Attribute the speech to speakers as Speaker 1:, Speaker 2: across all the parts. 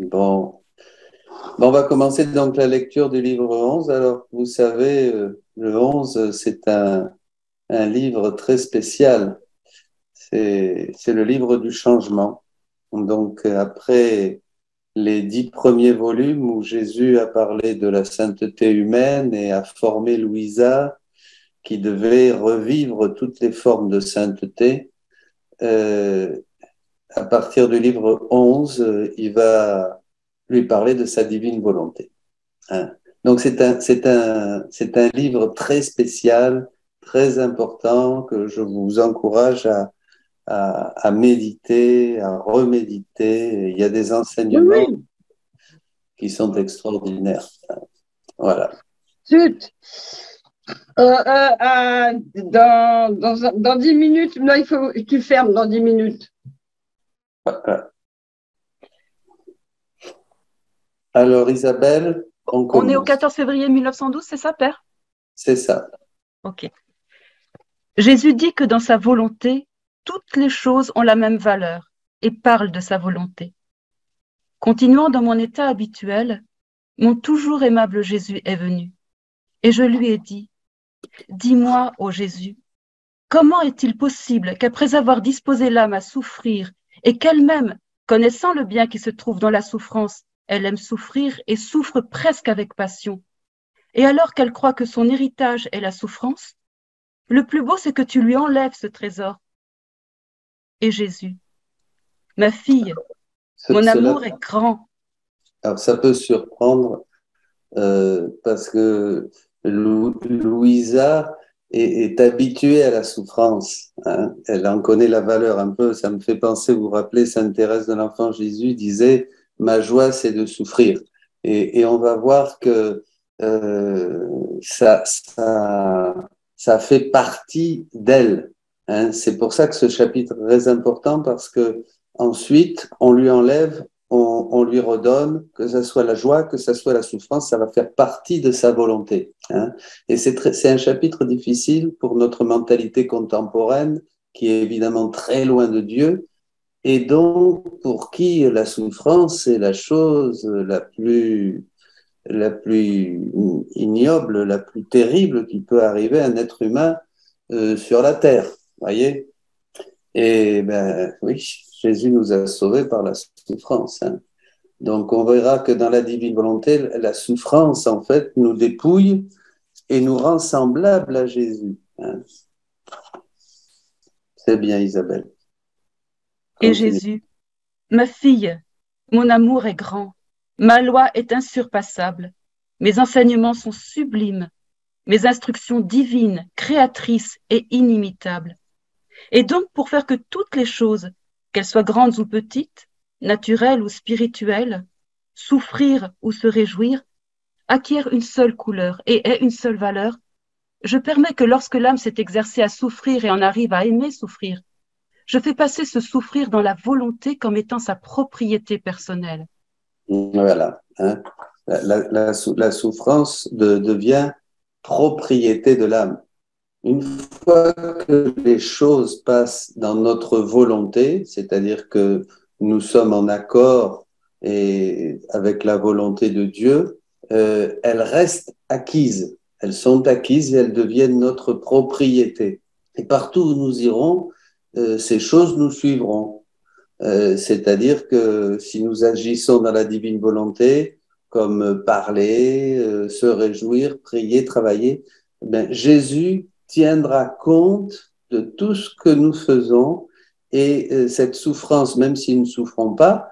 Speaker 1: Bon. On va commencer donc la lecture du livre 11. Alors, vous savez, le 11, c'est un livre très spécial. C'est le livre du changement. Donc, après les 10 premiers volumes où Jésus a parlé de la sainteté humaine et a formé Louisa, qui devait revivre toutes les formes de sainteté, à partir du livre 11, il va lui parler de sa divine volonté. Hein. Donc c'est un livre très spécial, très important, que je vous encourage à méditer, à reméditer. Il y a des
Speaker 2: Oui,
Speaker 1: enseignements
Speaker 2: oui,
Speaker 1: qui sont extraordinaires. Voilà.
Speaker 2: zut. Dans 10 minutes, là, il faut que tu fermes dans 10 minutes.
Speaker 1: Alors Isabelle, on
Speaker 3: On est au
Speaker 1: commence.
Speaker 3: 14 février 1912, c'est ça, Père?
Speaker 1: C'est ça.
Speaker 3: Ok. Jésus dit que dans sa volonté, toutes les choses ont la même valeur et parle de sa volonté. Continuant dans mon état habituel, mon toujours aimable Jésus est venu. Et je lui ai dit, dis-moi, ô Jésus, comment est-il possible qu'après avoir disposé l'âme à souffrir et qu'elle-même, connaissant le bien qui se trouve dans la souffrance, elle aime souffrir et souffre presque avec passion, et alors qu'elle croit que son héritage est la souffrance, le plus beau c'est que tu lui enlèves ce trésor. Et Jésus, ma fille, mon amour est grand.
Speaker 1: Alors ça peut surprendre parce que Louisa est habituée à la souffrance. Hein. Elle en connaît la valeur un peu. Ça me fait penser, vous vous rappelez, Sainte Thérèse de l'Enfant Jésus disait, ma joie, c'est de souffrir. Et on va voir que euh, ça, ça, ça fait partie d'elle. Hein. C'est pour ça que ce chapitre est très important parce que ensuite, on lui enlève, on lui redonne, que ce soit la joie, que ce soit la souffrance, ça va faire partie de sa volonté. Hein. Et c'est un chapitre difficile pour notre mentalité contemporaine, qui est évidemment très loin de Dieu, et donc pour qui la souffrance est la chose la plus ignoble, la plus terrible qui peut arriver à un être humain sur la terre. Voyez? Et ben oui, Jésus nous a sauvés par la souffrance. Hein. Donc on verra que dans la divine volonté, la souffrance en fait nous dépouille et nous rend semblables à Jésus. Hein. C'est bien Isabelle.
Speaker 3: Et
Speaker 1: Continue.
Speaker 3: Jésus, ma fille, mon amour est grand, ma loi est insurpassable, mes enseignements sont sublimes, mes instructions divines, créatrices et inimitables. Et donc, pour faire que toutes les choses, qu'elles soient grandes ou petites, naturelles ou spirituelles, souffrir ou se réjouir, acquièrent une seule couleur et aient une seule valeur, je permets que lorsque l'âme s'est exercée à souffrir et en arrive à aimer souffrir, je fais passer ce souffrir dans la volonté comme étant sa propriété personnelle.
Speaker 1: Voilà. Hein. La souffrance devient propriété de l'âme. Une fois que les choses passent dans notre volonté, c'est-à-dire que nous sommes en accord et avec la volonté de Dieu, elles restent acquises. Elles sont acquises et elles deviennent notre propriété. Et partout où nous irons, ces choses nous suivront. C'est-à-dire que si nous agissons dans la divine volonté, comme parler, se réjouir, prier, travailler, ben, Jésus tiendra compte de tout ce que nous faisons et cette souffrance, même si nous ne souffrons pas,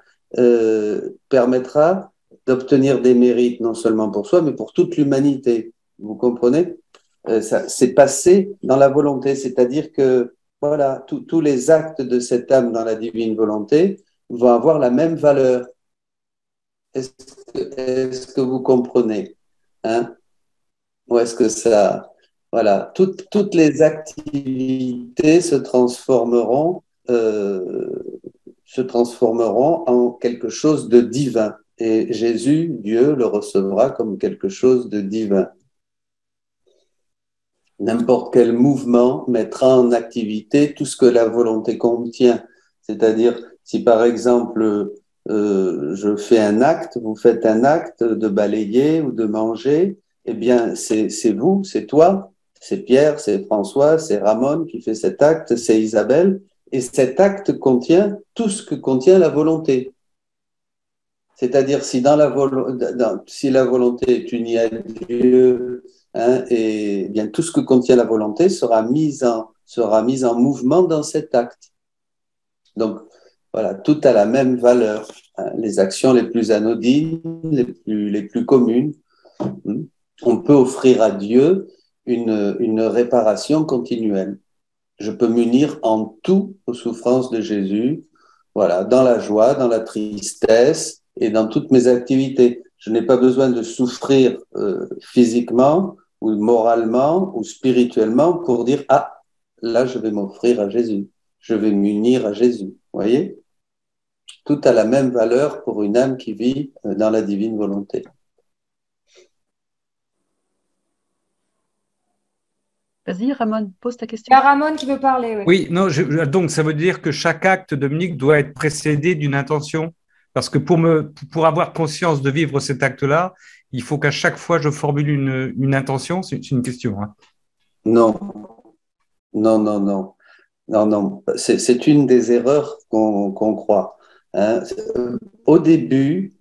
Speaker 1: permettra d'obtenir des mérites non seulement pour soi, mais pour toute l'humanité. Vous comprenez? C'est passé dans la volonté, c'est-à-dire que voilà, tous les actes de cette âme dans la divine volonté vont avoir la même valeur. Est-ce que vous comprenez? Hein? Ou est-ce que ça... Voilà, toutes les activités se transformeront en quelque chose de divin. Et Jésus, Dieu, le recevra comme quelque chose de divin. N'importe quel mouvement mettra en activité tout ce que la volonté contient. C'est-à-dire, si par exemple je fais un acte, vous faites un acte de balayer ou de manger, eh bien, c'est vous, c'est toi, c'est Pierre, c'est François, c'est Ramon qui fait cet acte, c'est Isabelle, et cet acte contient tout ce que contient la volonté. C'est-à-dire, si, si la volonté est unie à Dieu, hein, et eh bien tout ce que contient la volonté sera mis en mouvement dans cet acte. Donc, voilà, tout a la même valeur, hein. Les actions les plus anodines, les plus communes. On peut offrir à Dieu une réparation continuelle. Je peux m'unir en tout aux souffrances de Jésus, voilà, dans la joie, dans la tristesse et dans toutes mes activités. Je n'ai pas besoin de souffrir physiquement ou moralement ou spirituellement pour dire « Ah, là, je vais m'offrir à Jésus. Je vais m'unir à Jésus. » Vous voyez? Tout a la même valeur pour une âme qui vit dans la divine volonté.
Speaker 3: Vas-y, Ramon, pose ta question.
Speaker 4: Il y a Ramon qui veut parler.
Speaker 5: Oui, non, donc ça veut dire que chaque acte, Dominique, doit être précédé d'une intention. Parce que pour avoir conscience de vivre cet acte-là, il faut qu'à chaque fois je formule une intention. C'est une question. Hein.
Speaker 1: Non, non, non, non. Non, non, c'est une des erreurs qu'on croit. Hein. Au début,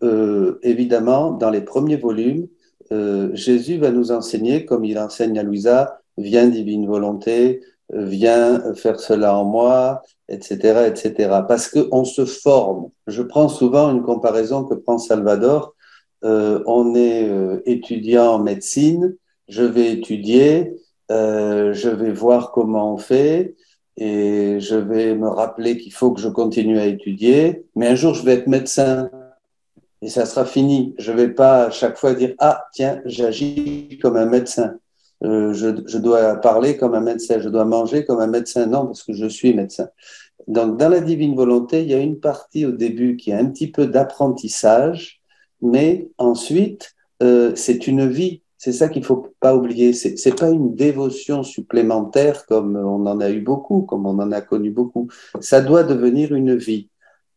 Speaker 1: évidemment, dans les premiers volumes, Jésus va nous enseigner, comme il enseigne à Louisa, viens divine volonté, viens faire cela en moi, etc., etc. Parce qu'on se forme. Je prends souvent une comparaison que prend Salvador. On est étudiant en médecine, je vais étudier, je vais voir comment on fait. Et je vais me rappeler qu'il faut que je continue à étudier, mais un jour je vais être médecin et ça sera fini. Je ne vais pas à chaque fois dire ah tiens j'agis comme un médecin, je dois parler comme un médecin, je dois manger comme un médecin. Non, parce que je suis médecin. Donc dans la divine volonté, il y a une partie au début qui est un petit peu d'apprentissage, mais ensuite c'est une vie. C'est ça qu'il ne faut pas oublier. C'est pas une dévotion supplémentaire comme on en a eu beaucoup, comme on en a connu beaucoup. Ça doit devenir une vie.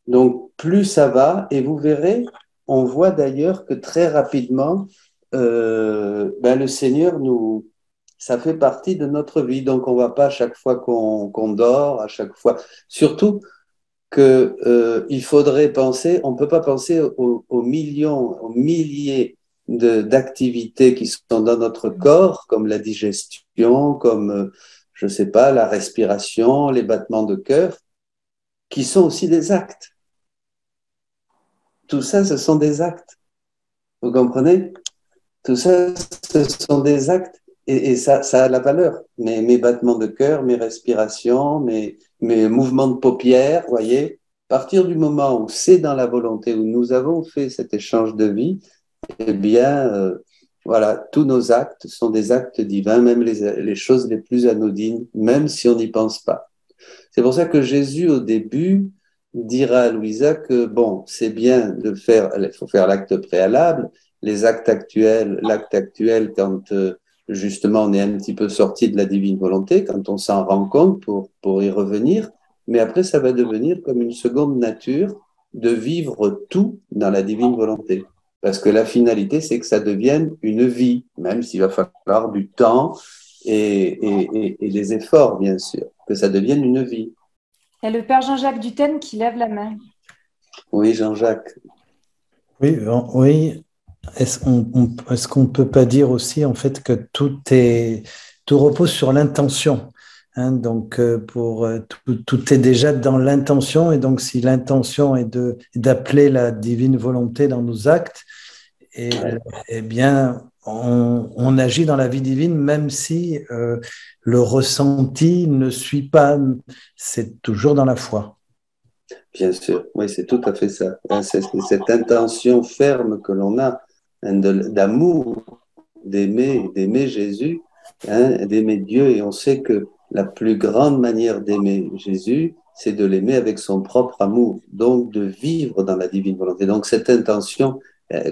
Speaker 1: Donc, plus ça va, et vous verrez, on voit d'ailleurs que très rapidement, le Seigneur ça fait partie de notre vie. Donc, on ne va pas à chaque fois qu'on dort, à chaque fois. Surtout qu'il faudrait penser, on ne peut pas penser aux millions, aux milliers d'activités qui sont dans notre corps, comme la digestion, comme, je ne sais pas, la respiration, les battements de cœur, qui sont aussi des actes. Tout ça, ce sont des actes. Vous comprenez? Tout ça, ce sont des actes et ça a la valeur. Mes battements de cœur, mes respirations, mes mouvements de paupières, vous voyez, à partir du moment où c'est dans la volonté, où nous avons fait cet échange de vie, eh bien, voilà, tous nos actes sont des actes divins, même les choses les plus anodines, même si on n'y pense pas. C'est pour ça que Jésus, au début, dira à Louisa que, bon, c'est bien de faire, il faut faire l'acte préalable, l'acte actuel, quand justement on est un petit peu sorti de la divine volonté, quand on s'en rend compte pour y revenir, mais après ça va devenir comme une seconde nature de vivre tout dans la divine volonté. Parce que la finalité, c'est que ça devienne une vie, même s'il va falloir du temps et des efforts, bien sûr, que ça devienne une vie.
Speaker 4: Il y a le Père Jean-Jacques Dutène qui lève la main.
Speaker 1: Oui, Jean-Jacques.
Speaker 6: Oui, oui. Est-ce qu'on ne peut pas dire aussi en fait que tout repose sur l'intention, hein, donc tout est déjà dans l'intention, et donc si l'intention est d'appeler la divine volonté dans nos actes, eh bien on agit dans la vie divine, même si le ressenti ne suit pas, c'est toujours dans la foi.
Speaker 1: Bien sûr, oui, c'est tout à fait ça. C'est cette intention ferme que l'on a, hein, d'amour, d'aimer Jésus, hein, d'aimer Dieu. Et on sait que la plus grande manière d'aimer Jésus, c'est de l'aimer avec son propre amour, donc de vivre dans la divine volonté. Donc cette intention,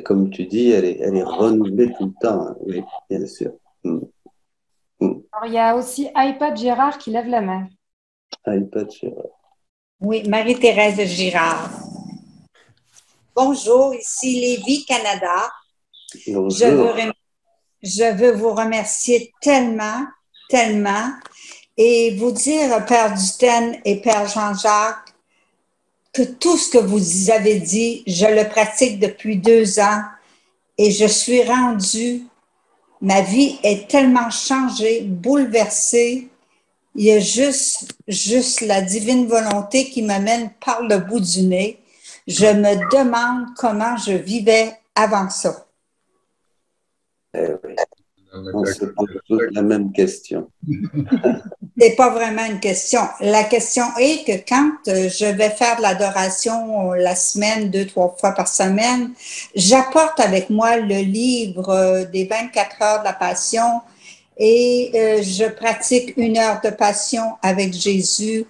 Speaker 1: comme tu dis, elle est renouvelée tout le temps, hein, oui, bien sûr.
Speaker 4: Alors, il y a aussi iPad Gérard qui lève la main.
Speaker 1: iPad Gérard.
Speaker 7: Oui, Marie-Thérèse Girard. bonjour, ici Lévis, Canada.
Speaker 1: Bonjour.
Speaker 7: Je veux vous remercier tellement, tellement, et vous dire, Père Dutène et Père Jean-Jacques, que tout ce que vous avez dit, je le pratique depuis 2 ans et je suis rendue, ma vie est tellement changée, bouleversée. Il y a juste la divine volonté qui m'amène par le bout du nez. Je me demande comment je vivais avant ça.
Speaker 1: Eh oui, on se pose tous la même question.
Speaker 7: C'est pas vraiment une question. La question est que quand je vais faire de l'adoration la semaine, 2-3 fois par semaine, j'apporte avec moi le livre des 24 heures de la Passion et je pratique 1 heure de Passion avec Jésus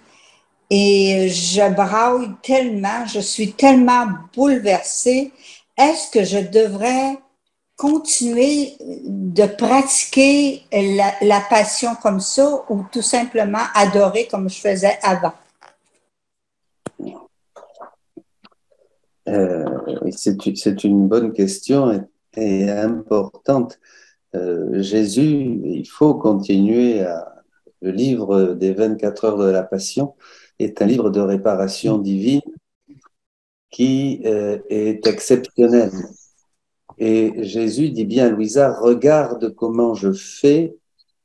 Speaker 7: et je braille tellement, je suis tellement bouleversée. Est-ce que je devrais continuer de pratiquer la passion comme ça ou tout simplement adorer comme je faisais avant?
Speaker 1: C'est une bonne question et importante. Jésus, il faut continuer le livre des 24 heures de la Passion est un livre de réparation divine qui est exceptionnel. Et Jésus dit bien à Louisa, regarde comment je fais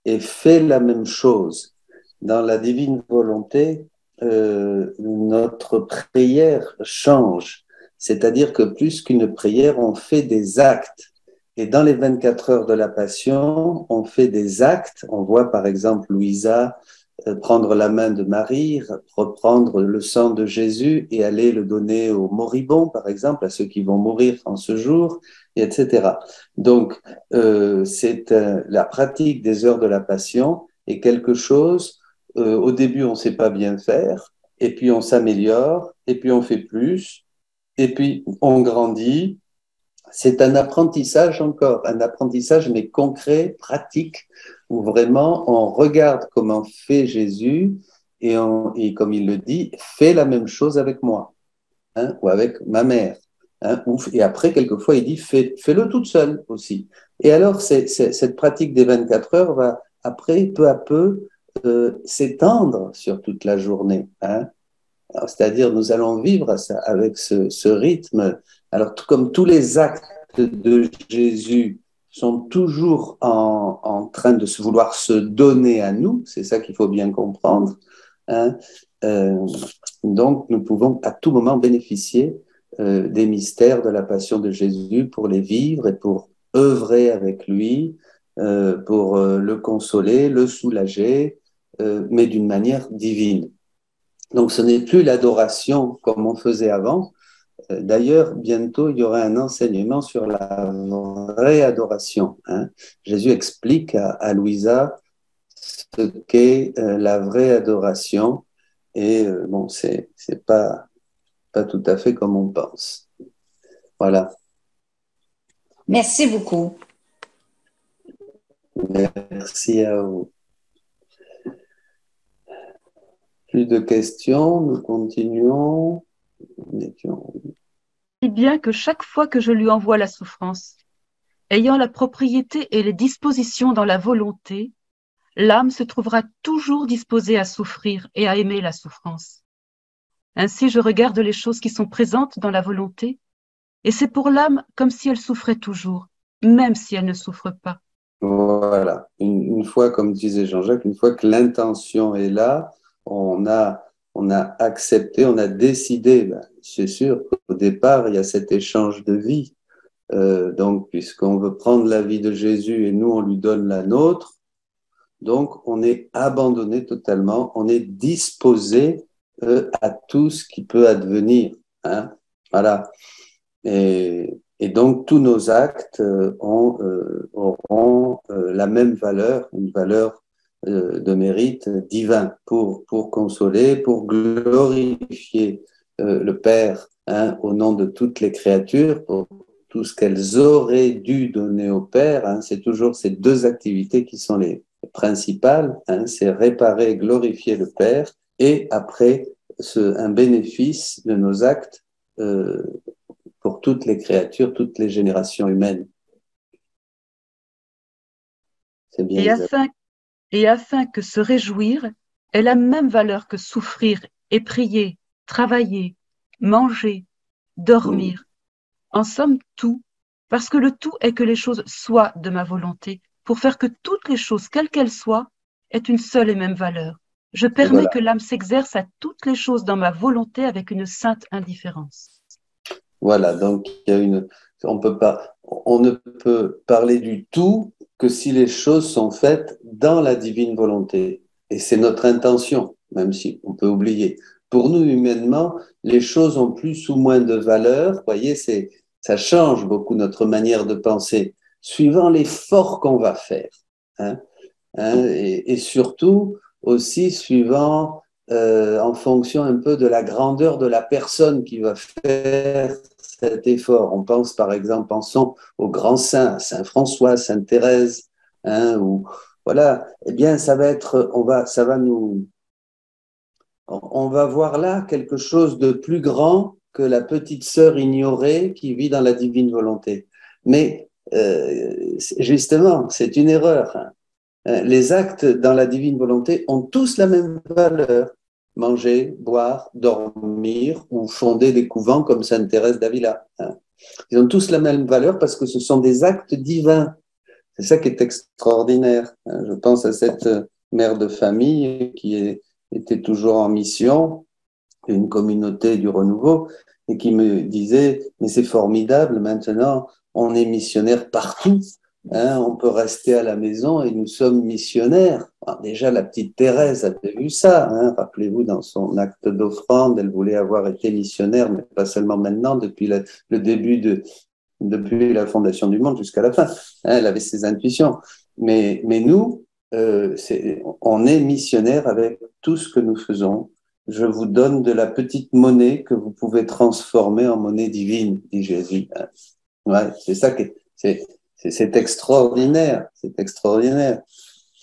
Speaker 1: et fais la même chose. Dans la divine volonté, notre prière change. C'est-à-dire que plus qu'une prière, on fait des actes. Et dans les 24 heures de la Passion, on fait des actes. On voit par exemple Louisa prendre la main de Marie, reprendre le sang de Jésus et aller le donner aux moribonds, par exemple, à ceux qui vont mourir en ce jour, etc. Donc, la pratique des heures de la Passion est quelque chose, au début, on ne sait pas bien faire, et puis on s'améliore, et puis on fait plus, et puis on grandit. C'est un apprentissage encore, un apprentissage mais concret, pratique, où vraiment on regarde comment fait Jésus et comme il le dit, fais la même chose avec moi, hein, ou avec ma mère. Hein, et après, quelquefois, il dit, fais-le toute seule aussi. Et alors, cette pratique des 24 heures va, après, peu à peu, s'étendre sur toute la journée. Hein. C'est-à-dire, nous allons vivre avec ce rythme. Alors, comme tous les actes de Jésus sont toujours en train de vouloir se donner à nous, c'est ça qu'il faut bien comprendre. Hein, donc, nous pouvons à tout moment bénéficier des mystères de la passion de Jésus pour les vivre et pour œuvrer avec lui, pour le consoler, le soulager, mais d'une manière divine. Donc, ce n'est plus l'adoration comme on faisait avant. D'ailleurs, bientôt, il y aura un enseignement sur la vraie adoration. Hein. Jésus explique à Louisa ce qu'est la vraie adoration. Et bon, c'est pas tout à fait comme on pense. Voilà.
Speaker 7: Merci beaucoup.
Speaker 1: Merci à vous. Plus de questions, nous continuons.
Speaker 3: Si bien que chaque fois que je lui envoie la souffrance, ayant la propriété et les dispositions dans la volonté, l'âme se trouvera toujours disposée à souffrir et à aimer la souffrance. Ainsi, je regarde les choses qui sont présentes dans la volonté, et c'est pour l'âme comme si elle souffrait toujours, même si elle ne souffre pas.
Speaker 1: Voilà. Une fois, comme disait Jean-Jacques, une fois que l'intention est là, on a accepté, on a décidé. Ben, c'est sûr qu'au départ, il y a cet échange de vie. Donc, puisqu'on veut prendre la vie de Jésus et nous, on lui donne la nôtre, donc on est abandonné totalement, on est disposé à tout ce qui peut advenir. Hein. Voilà. Et donc, tous nos actes auront la même valeur, une valeur de mérite divin pour consoler, pour glorifier le Père, hein, au nom de toutes les créatures, pour tout ce qu'elles auraient dû donner au Père. Hein. C'est toujours ces deux activités qui sont les principales, hein, c'est réparer et glorifier le Père, et après un bénéfice de nos actes pour toutes les créatures, toutes les générations humaines. C'est bien.
Speaker 3: Et afin que se réjouir ait la même valeur que souffrir et prier, travailler, manger, dormir. En somme, tout, parce que le tout est que les choses soient de ma volonté, pour faire que toutes les choses, quelles qu'elles soient, aient une seule et même valeur. Je permets que l'âme s'exerce à toutes les choses dans ma volonté avec une sainte indifférence.
Speaker 1: Voilà, donc il y a on ne peut parler du tout que si les choses sont faites dans la divine volonté. Et c'est notre intention, même si on peut oublier. Pour nous, humainement, les choses ont plus ou moins de valeur. Vous voyez, ça change beaucoup notre manière de penser, suivant l'effort qu'on va faire. Et surtout, aussi suivant, en fonction un peu de la grandeur de la personne qui va faire cet effort. On pense par exemple, pensons aux grands saints, Saint François, Sainte Thérèse, ou voilà. Eh bien, on va voir là quelque chose de plus grand que la petite sœur ignorée qui vit dans la divine volonté. Mais justement, c'est une erreur. Les actes dans la divine volonté ont tous la même valeur. Manger, boire, dormir ou fonder des couvents comme Sainte Thérèse d'Avila. Ils ont tous la même valeur parce que ce sont des actes divins. C'est ça qui est extraordinaire. Je pense à cette mère de famille qui était toujours en mission, une communauté du renouveau, et qui me disait, mais c'est formidable, maintenant on est missionnaire partout. On peut rester à la maison et nous sommes missionnaires. Alors déjà, la petite Thérèse avait vu ça. Rappelez-vous, dans son acte d'offrande, elle voulait avoir été missionnaire, mais pas seulement maintenant, depuis le début depuis la fondation du monde jusqu'à la fin. Elle avait ses intuitions. Mais nous, on est missionnaires avec tout ce que nous faisons. Je vous donne de la petite monnaie que vous pouvez transformer en monnaie divine, dit Jésus. Ouais, c'est ça c'est extraordinaire, c'est extraordinaire.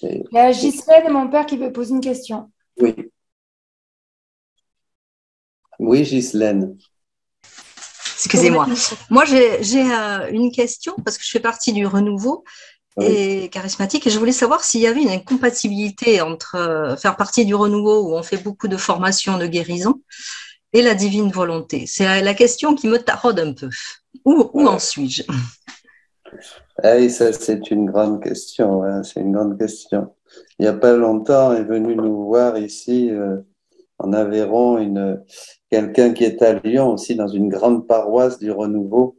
Speaker 4: Il y a Ghislaine et mon père qui veut poser une question.
Speaker 1: Oui. Oui, Ghislaine.
Speaker 8: Excusez-moi. Moi, j'ai une question parce que je fais partie du renouveau et charismatique et je voulais savoir s'il y avait une incompatibilité entre faire partie du renouveau où on fait beaucoup de formations de guérison et la divine volonté. C'est la question qui me taraude un peu. Où en suis-je?
Speaker 1: Ça, c'est une grande question. C'est une grande question. Il n'y a pas longtemps, est venu nous voir ici en Aveyron quelqu'un qui est à Lyon aussi dans une grande paroisse du Renouveau.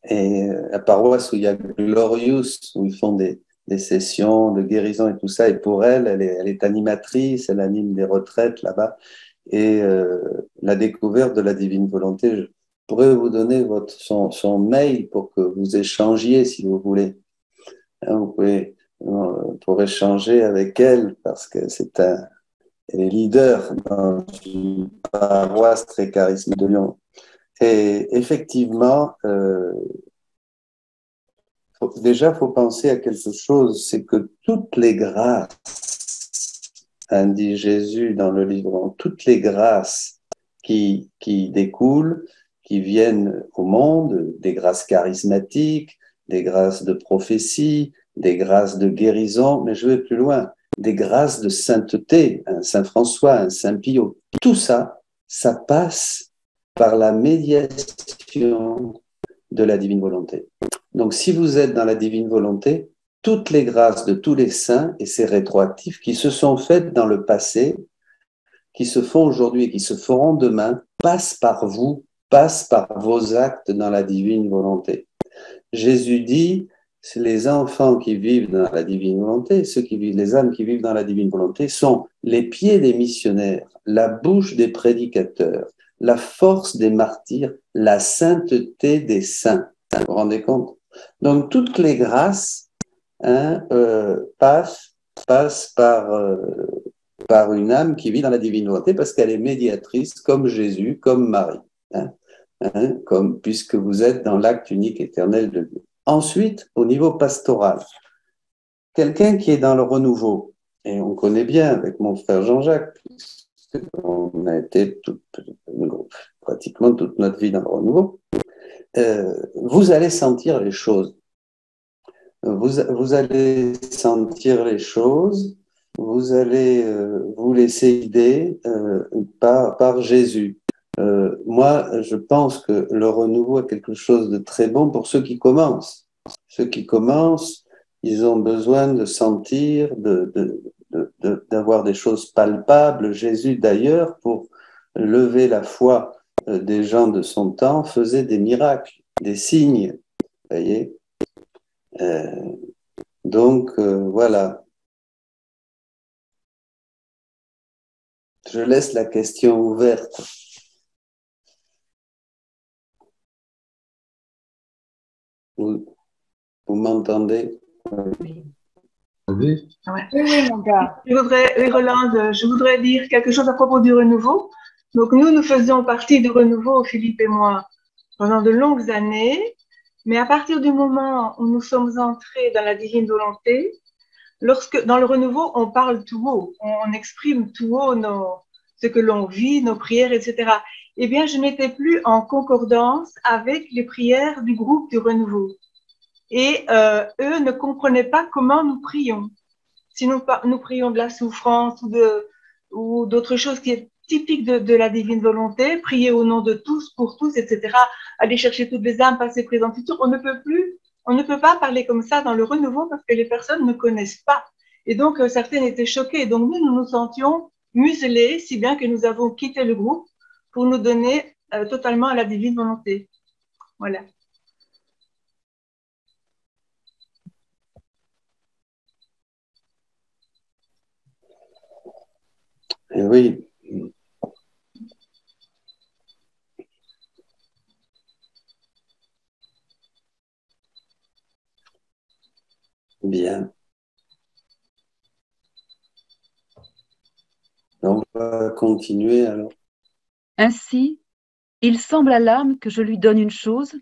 Speaker 1: Et la paroisse où il y a Glorious, où ils font des sessions de guérison et tout ça. Et pour elle est animatrice, elle anime des retraites là-bas. Et la découverte de la divine volonté, je pourrais vous donner son mail pour que vous échangiez si vous voulez. Vous pouvez pour échanger avec elle parce que elle est leader dans une paroisse très charismatique de Lyon. Et effectivement, déjà, il faut penser à quelque chose, c'est que toutes les grâces, dit Jésus dans le livre, toutes les grâces qui découlent, qui viennent au monde, des grâces charismatiques, des grâces de prophétie, des grâces de guérison, mais je vais plus loin, des grâces de sainteté, un Saint François, un Saint Pio, tout ça, ça passe par la médiation de la divine volonté. Donc, si vous êtes dans la divine volonté, toutes les grâces de tous les saints, et c'est rétroactif, qui se sont faites dans le passé, qui se font aujourd'hui et qui se feront demain, passent par vous, passent par vos actes dans la divine volonté. Jésus dit, les enfants qui vivent dans la divine volonté, les âmes qui vivent dans la divine volonté sont les pieds des missionnaires, la bouche des prédicateurs, la force des martyrs, la sainteté des saints. Vous vous rendez compte? Donc, toutes les grâces passent par une âme qui vit dans la divine volonté parce qu'elle est médiatrice comme Jésus, comme Marie, puisque vous êtes dans l'acte unique éternel de Dieu. Ensuite, au niveau pastoral, quelqu'un qui est dans le renouveau, et on connaît bien avec mon frère Jean-Jacques, puisqu'on a été pratiquement toute notre vie dans le renouveau, vous allez sentir les choses. Vous allez sentir les choses, vous allez vous laisser guider par Jésus. Moi, je pense que le renouveau est quelque chose de très bon pour ceux qui commencent. Ceux qui commencent, ils ont besoin de sentir, d'avoir des choses palpables. Jésus, d'ailleurs, pour lever la foi des gens de son temps, faisait des miracles, des signes. Vous voyez ? Donc, voilà. Je laisse la question ouverte. Vous m'entendez?
Speaker 4: Oui.
Speaker 9: Oui.
Speaker 4: Oui, oui, mon gars.
Speaker 10: Oui, Rolande, je voudrais dire quelque chose à propos du renouveau. Donc, nous faisions partie du renouveau, Philippe et moi, pendant de longues années. Mais à partir du moment où nous sommes entrés dans la divine volonté, lorsque dans le renouveau, on parle tout haut, on exprime tout haut ce que l'on vit, nos prières, etc. Eh bien, je n'étais plus en concordance avec les prières du groupe du renouveau. Et eux ne comprenaient pas comment nous prions. Si nous prions de la souffrance ou d'autres choses qui est typique de la divine volonté, prier au nom de tous, pour tous, etc., aller chercher toutes les âmes, passées, présentes, futures, on ne peut pas parler comme ça dans le renouveau parce que les personnes ne connaissent pas. Et donc, certaines étaient choquées. Donc, nous nous sentions muselés, si bien que nous avons quitté le groupe pour nous donner totalement à la divine volonté. Voilà.
Speaker 1: Et oui. Bien. On va continuer alors.
Speaker 3: Ainsi, il semble à l'âme que je lui donne une chose,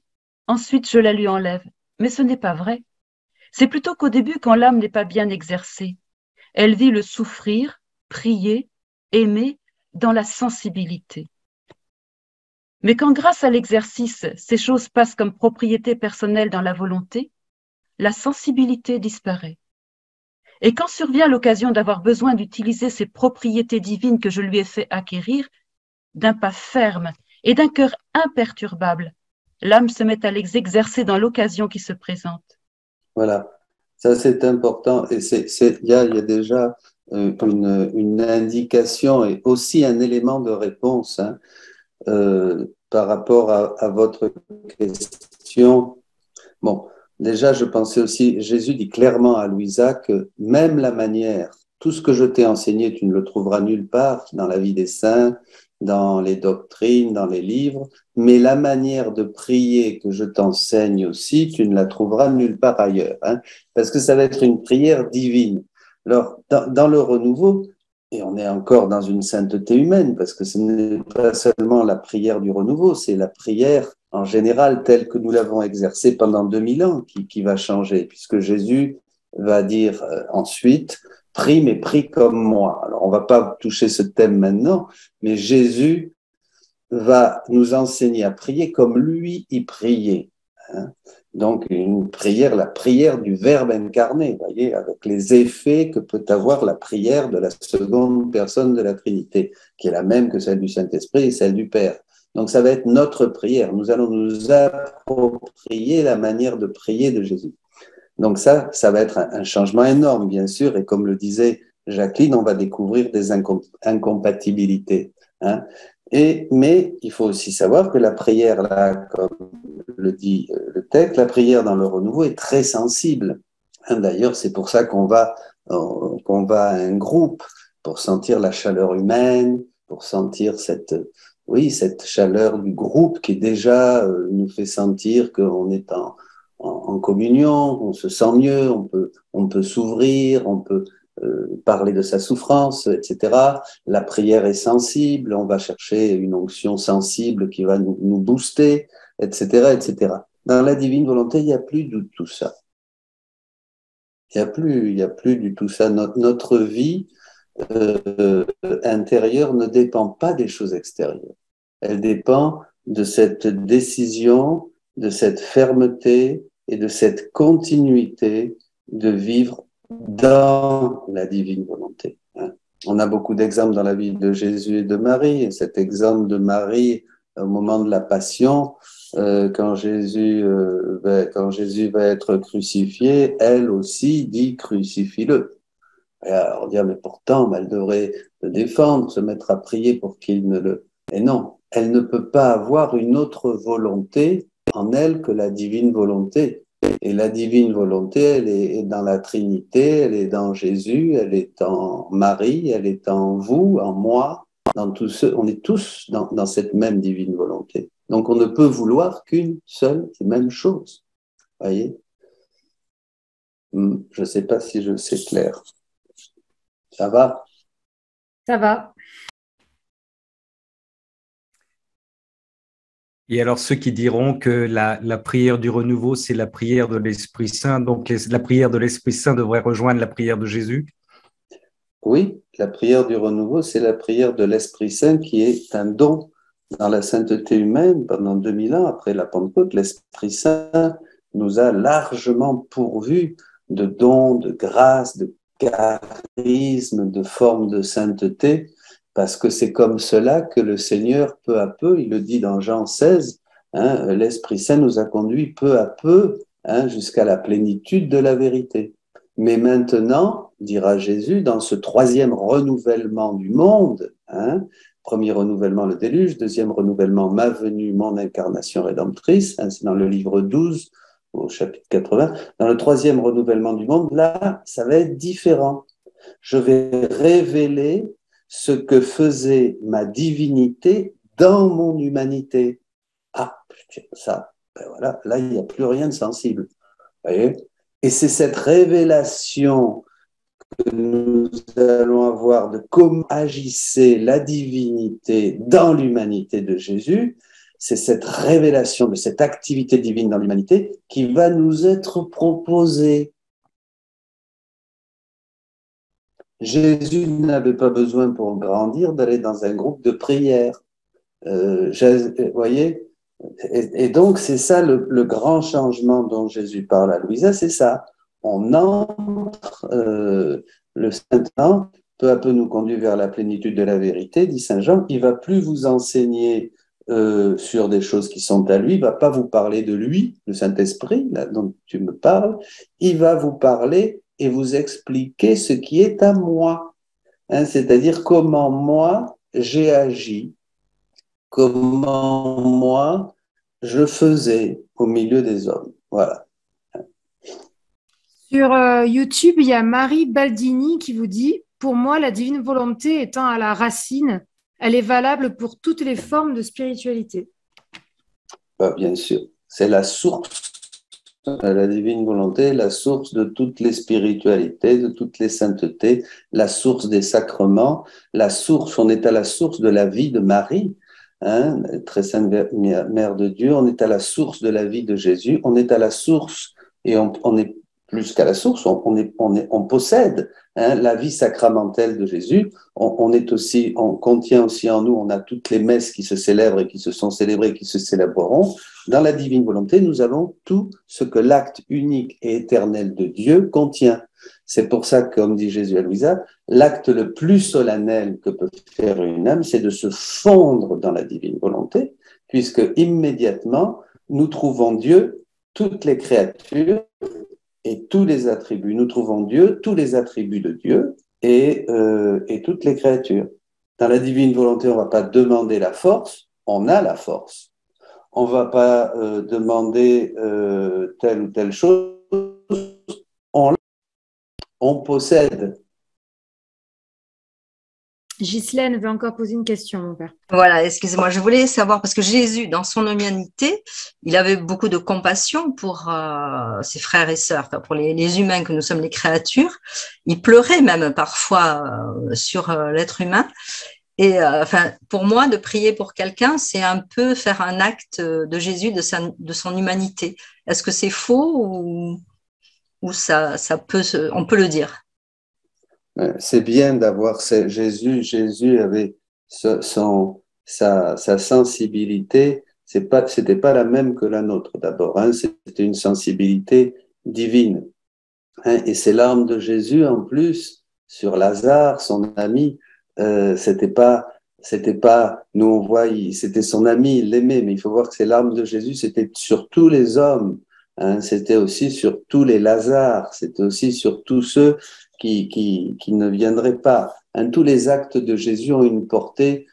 Speaker 3: ensuite je la lui enlève. Mais ce n'est pas vrai. C'est plutôt qu'au début, quand l'âme n'est pas bien exercée, elle vit le souffrir, prier, aimer dans la sensibilité. Mais quand grâce à l'exercice, ces choses passent comme propriété personnelle dans la volonté, la sensibilité disparaît. Et quand survient l'occasion d'avoir besoin d'utiliser ces propriétés divines que je lui ai fait acquérir, d'un pas ferme et d'un cœur imperturbable, l'âme se met à les exercer dans l'occasion qui se présente.
Speaker 1: Voilà, ça c'est important et il y a déjà une indication et aussi un élément de réponse par rapport à votre question. Bon, déjà je pensais aussi, Jésus dit clairement à Louisa que même la manière, tout ce que je t'ai enseigné, tu ne le trouveras nulle part dans la vie des saints, dans les doctrines, dans les livres, mais la manière de prier que je t'enseigne aussi, tu ne la trouveras nulle part ailleurs, hein, parce que ça va être une prière divine. Alors, dans le renouveau, et on est encore dans une sainteté humaine, parce que ce n'est pas seulement la prière du renouveau, c'est la prière en général telle que nous l'avons exercée pendant 2000 ans qui va changer, puisque Jésus va dire ensuite, prie, mais prie comme moi. Alors, on ne va pas toucher ce thème maintenant, mais Jésus va nous enseigner à prier comme lui y priait. Hein. Donc, une prière, la prière du Verbe incarné, vous voyez, avec les effets que peut avoir la prière de la seconde personne de la Trinité, qui est la même que celle du Saint-Esprit et celle du Père. Donc, ça va être notre prière. Nous allons nous approprier la manière de prier de Jésus. Donc ça va être un changement énorme, bien sûr, et comme le disait Jacqueline, on va découvrir des incompatibilités. Hein. Mais il faut aussi savoir que la prière, là, comme le dit le texte, la prière dans le renouveau est très sensible. Hein, d'ailleurs, c'est pour ça qu'on va à un groupe, pour sentir la chaleur humaine, pour sentir cette chaleur du groupe qui déjà nous fait sentir qu'on est en communion, on se sent mieux, on peut s'ouvrir, on peut parler de sa souffrance, etc. La prière est sensible, on va chercher une onction sensible qui va nous booster, etc., etc. Dans la divine volonté, il n'y a plus de tout ça. Il n'y a plus du tout ça. Notre vie intérieure ne dépend pas des choses extérieures. Elle dépend de cette décision de cette fermeté et de cette continuité de vivre dans la divine volonté. On a beaucoup d'exemples dans la vie de Jésus et de Marie. Et cet exemple de Marie au moment de la Passion, quand Jésus va être crucifié, elle aussi dit crucifie-le. Et alors on dit mais pourtant elle devrait le défendre, se mettre à prier pour qu'il ne le. Et non, elle ne peut pas avoir une autre volonté en elle que la divine volonté. Et la divine volonté, elle est dans la Trinité, elle est dans Jésus, elle est en Marie, elle est en vous, en moi, dans tous ceux. On est tous dans cette même divine volonté. Donc on ne peut vouloir qu'une seule et même chose. Voyez ? Je ne sais pas si c'est clair. Ça va ?
Speaker 4: Ça va.
Speaker 5: Et alors, ceux qui diront que la prière du renouveau, c'est la prière de l'Esprit Saint, donc la prière de l'Esprit Saint devrait rejoindre la prière de Jésus?
Speaker 1: Oui, la prière du renouveau, c'est la prière de l'Esprit Saint qui est un don dans la sainteté humaine. Pendant 2000 ans, après la Pentecôte, l'Esprit Saint nous a largement pourvus de dons, de grâces, de charismes, de formes de sainteté, parce que c'est comme cela que le Seigneur, peu à peu, il le dit dans Jean 16, l'Esprit Saint nous a conduits peu à peu jusqu'à la plénitude de la vérité. Mais maintenant, dira Jésus, dans ce troisième renouvellement du monde, premier renouvellement, le déluge, deuxième renouvellement, ma venue, mon incarnation rédemptrice, c'est dans le livre 12, au chapitre 80, dans le troisième renouvellement du monde, là, ça va être différent. Je vais révéler ce que faisait ma divinité dans mon humanité. Ah, ça, ben voilà, là, il n'y a plus rien de sensible. Vous voyez ? Et c'est cette révélation que nous allons avoir de comment agissait la divinité dans l'humanité de Jésus. C'est cette révélation de cette activité divine dans l'humanité qui va nous être proposée. Jésus n'avait pas besoin pour grandir d'aller dans un groupe de prière. Vous voyez ? Et donc, c'est ça le grand changement dont Jésus parle à Louisa, c'est ça. On entre, le Saint-Temps, peu à peu nous conduit vers la plénitude de la vérité, dit Saint Jean, il ne va plus vous enseigner sur des choses qui sont à lui, il ne va pas vous parler de lui, le Saint-Esprit, là, dont tu me parles, il va vous parler et vous expliquer ce qui est à moi, c'est-à-dire comment moi j'ai agi, comment moi je faisais au milieu des hommes. Voilà.
Speaker 4: Sur YouTube, il y a Marie Baldini qui vous dit « Pour moi, la divine volonté étant à la racine, elle est valable pour toutes les formes de spiritualité. »
Speaker 1: Bien sûr, c'est la source, la divine volonté, la source de toutes les spiritualités, de toutes les saintetés, la source des sacrements, la source, on est à la source de la vie de Marie, très sainte Mère de Dieu, on est à la source de la vie de Jésus, on est à la source, et on est plus qu'à la source, on possède la vie sacramentelle de Jésus, on contient aussi en nous, on a toutes les messes qui se célèbrent et qui se sont célébrées, qui se célébreront. Dans la divine volonté, nous avons tout ce que l'acte unique et éternel de Dieu contient. C'est pour ça que, comme dit Jésus à Louisa, l'acte le plus solennel que peut faire une âme, c'est de se fondre dans la divine volonté, puisque immédiatement, nous trouvons Dieu, toutes les créatures, et tous les attributs. Nous trouvons Dieu, tous les attributs de Dieu et toutes les créatures. Dans la divine volonté, on ne va pas demander la force, on a la force. On ne va pas demander telle ou telle chose, on possède.
Speaker 4: Ghislaine veut encore poser une question, mon père.
Speaker 8: Voilà, excusez-moi, je voulais savoir, parce que Jésus, dans son humanité, il avait beaucoup de compassion pour ses frères et sœurs, enfin, pour les humains que nous sommes, les créatures. Il pleurait même parfois sur l'être humain. Et enfin, pour moi, de prier pour quelqu'un, c'est un peu faire un acte de Jésus, de son humanité. Est-ce que c'est faux ou ça peut on peut le dire?
Speaker 1: C'est bien d'avoir Jésus avait sa sensibilité, c'était pas la même que la nôtre d'abord. Hein, c'était une sensibilité divine. Hein, et ces larmes de Jésus, en plus, sur Lazare, son ami, c'était pas, nous on voit, c'était son ami, il l'aimait, mais il faut voir que ces larmes de Jésus, c'était sur tous les hommes. Hein, c'était aussi sur tous les Lazars, c'était aussi sur tous ceux qui ne viendraient pas. Hein, tous les actes de Jésus ont une portée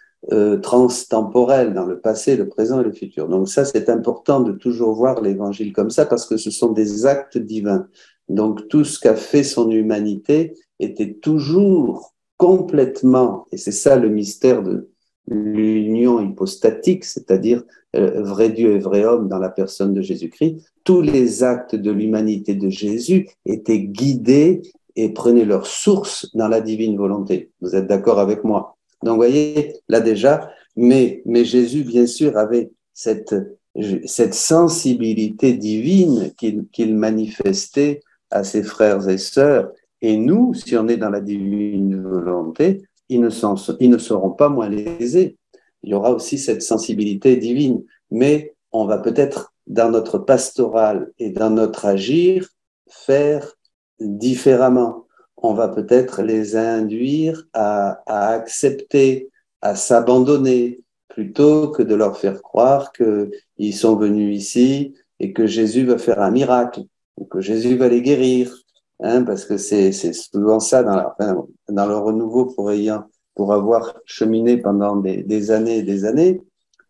Speaker 1: transtemporelle dans le passé, le présent et le futur. Donc ça, c'est important de toujours voir l'évangile comme ça parce que ce sont des actes divins. Donc tout ce qu'a fait son humanité était toujours complètement, et c'est ça le mystère de l'union hypostatique, c'est-à-dire vrai Dieu et vrai homme dans la personne de Jésus-Christ, tous les actes de l'humanité de Jésus étaient guidés et prenaient leur source dans la divine volonté. Vous êtes d'accord avec moi? Donc, vous voyez, là déjà, mais Jésus, bien sûr, avait cette sensibilité divine qu'il manifestait à ses frères et sœurs. Et nous, si on est dans la divine volonté, ils ne seront pas moins lésés. Il y aura aussi cette sensibilité divine. Mais on va peut-être, dans notre pastoral et dans notre agir, faire différemment. On va peut-être les induire à accepter, à s'abandonner, plutôt que de leur faire croire qu'ils sont venus ici et que Jésus va faire un miracle, ou que Jésus va les guérir. Hein, parce que c'est souvent ça dans le renouveau pour avoir cheminé pendant des années et des années.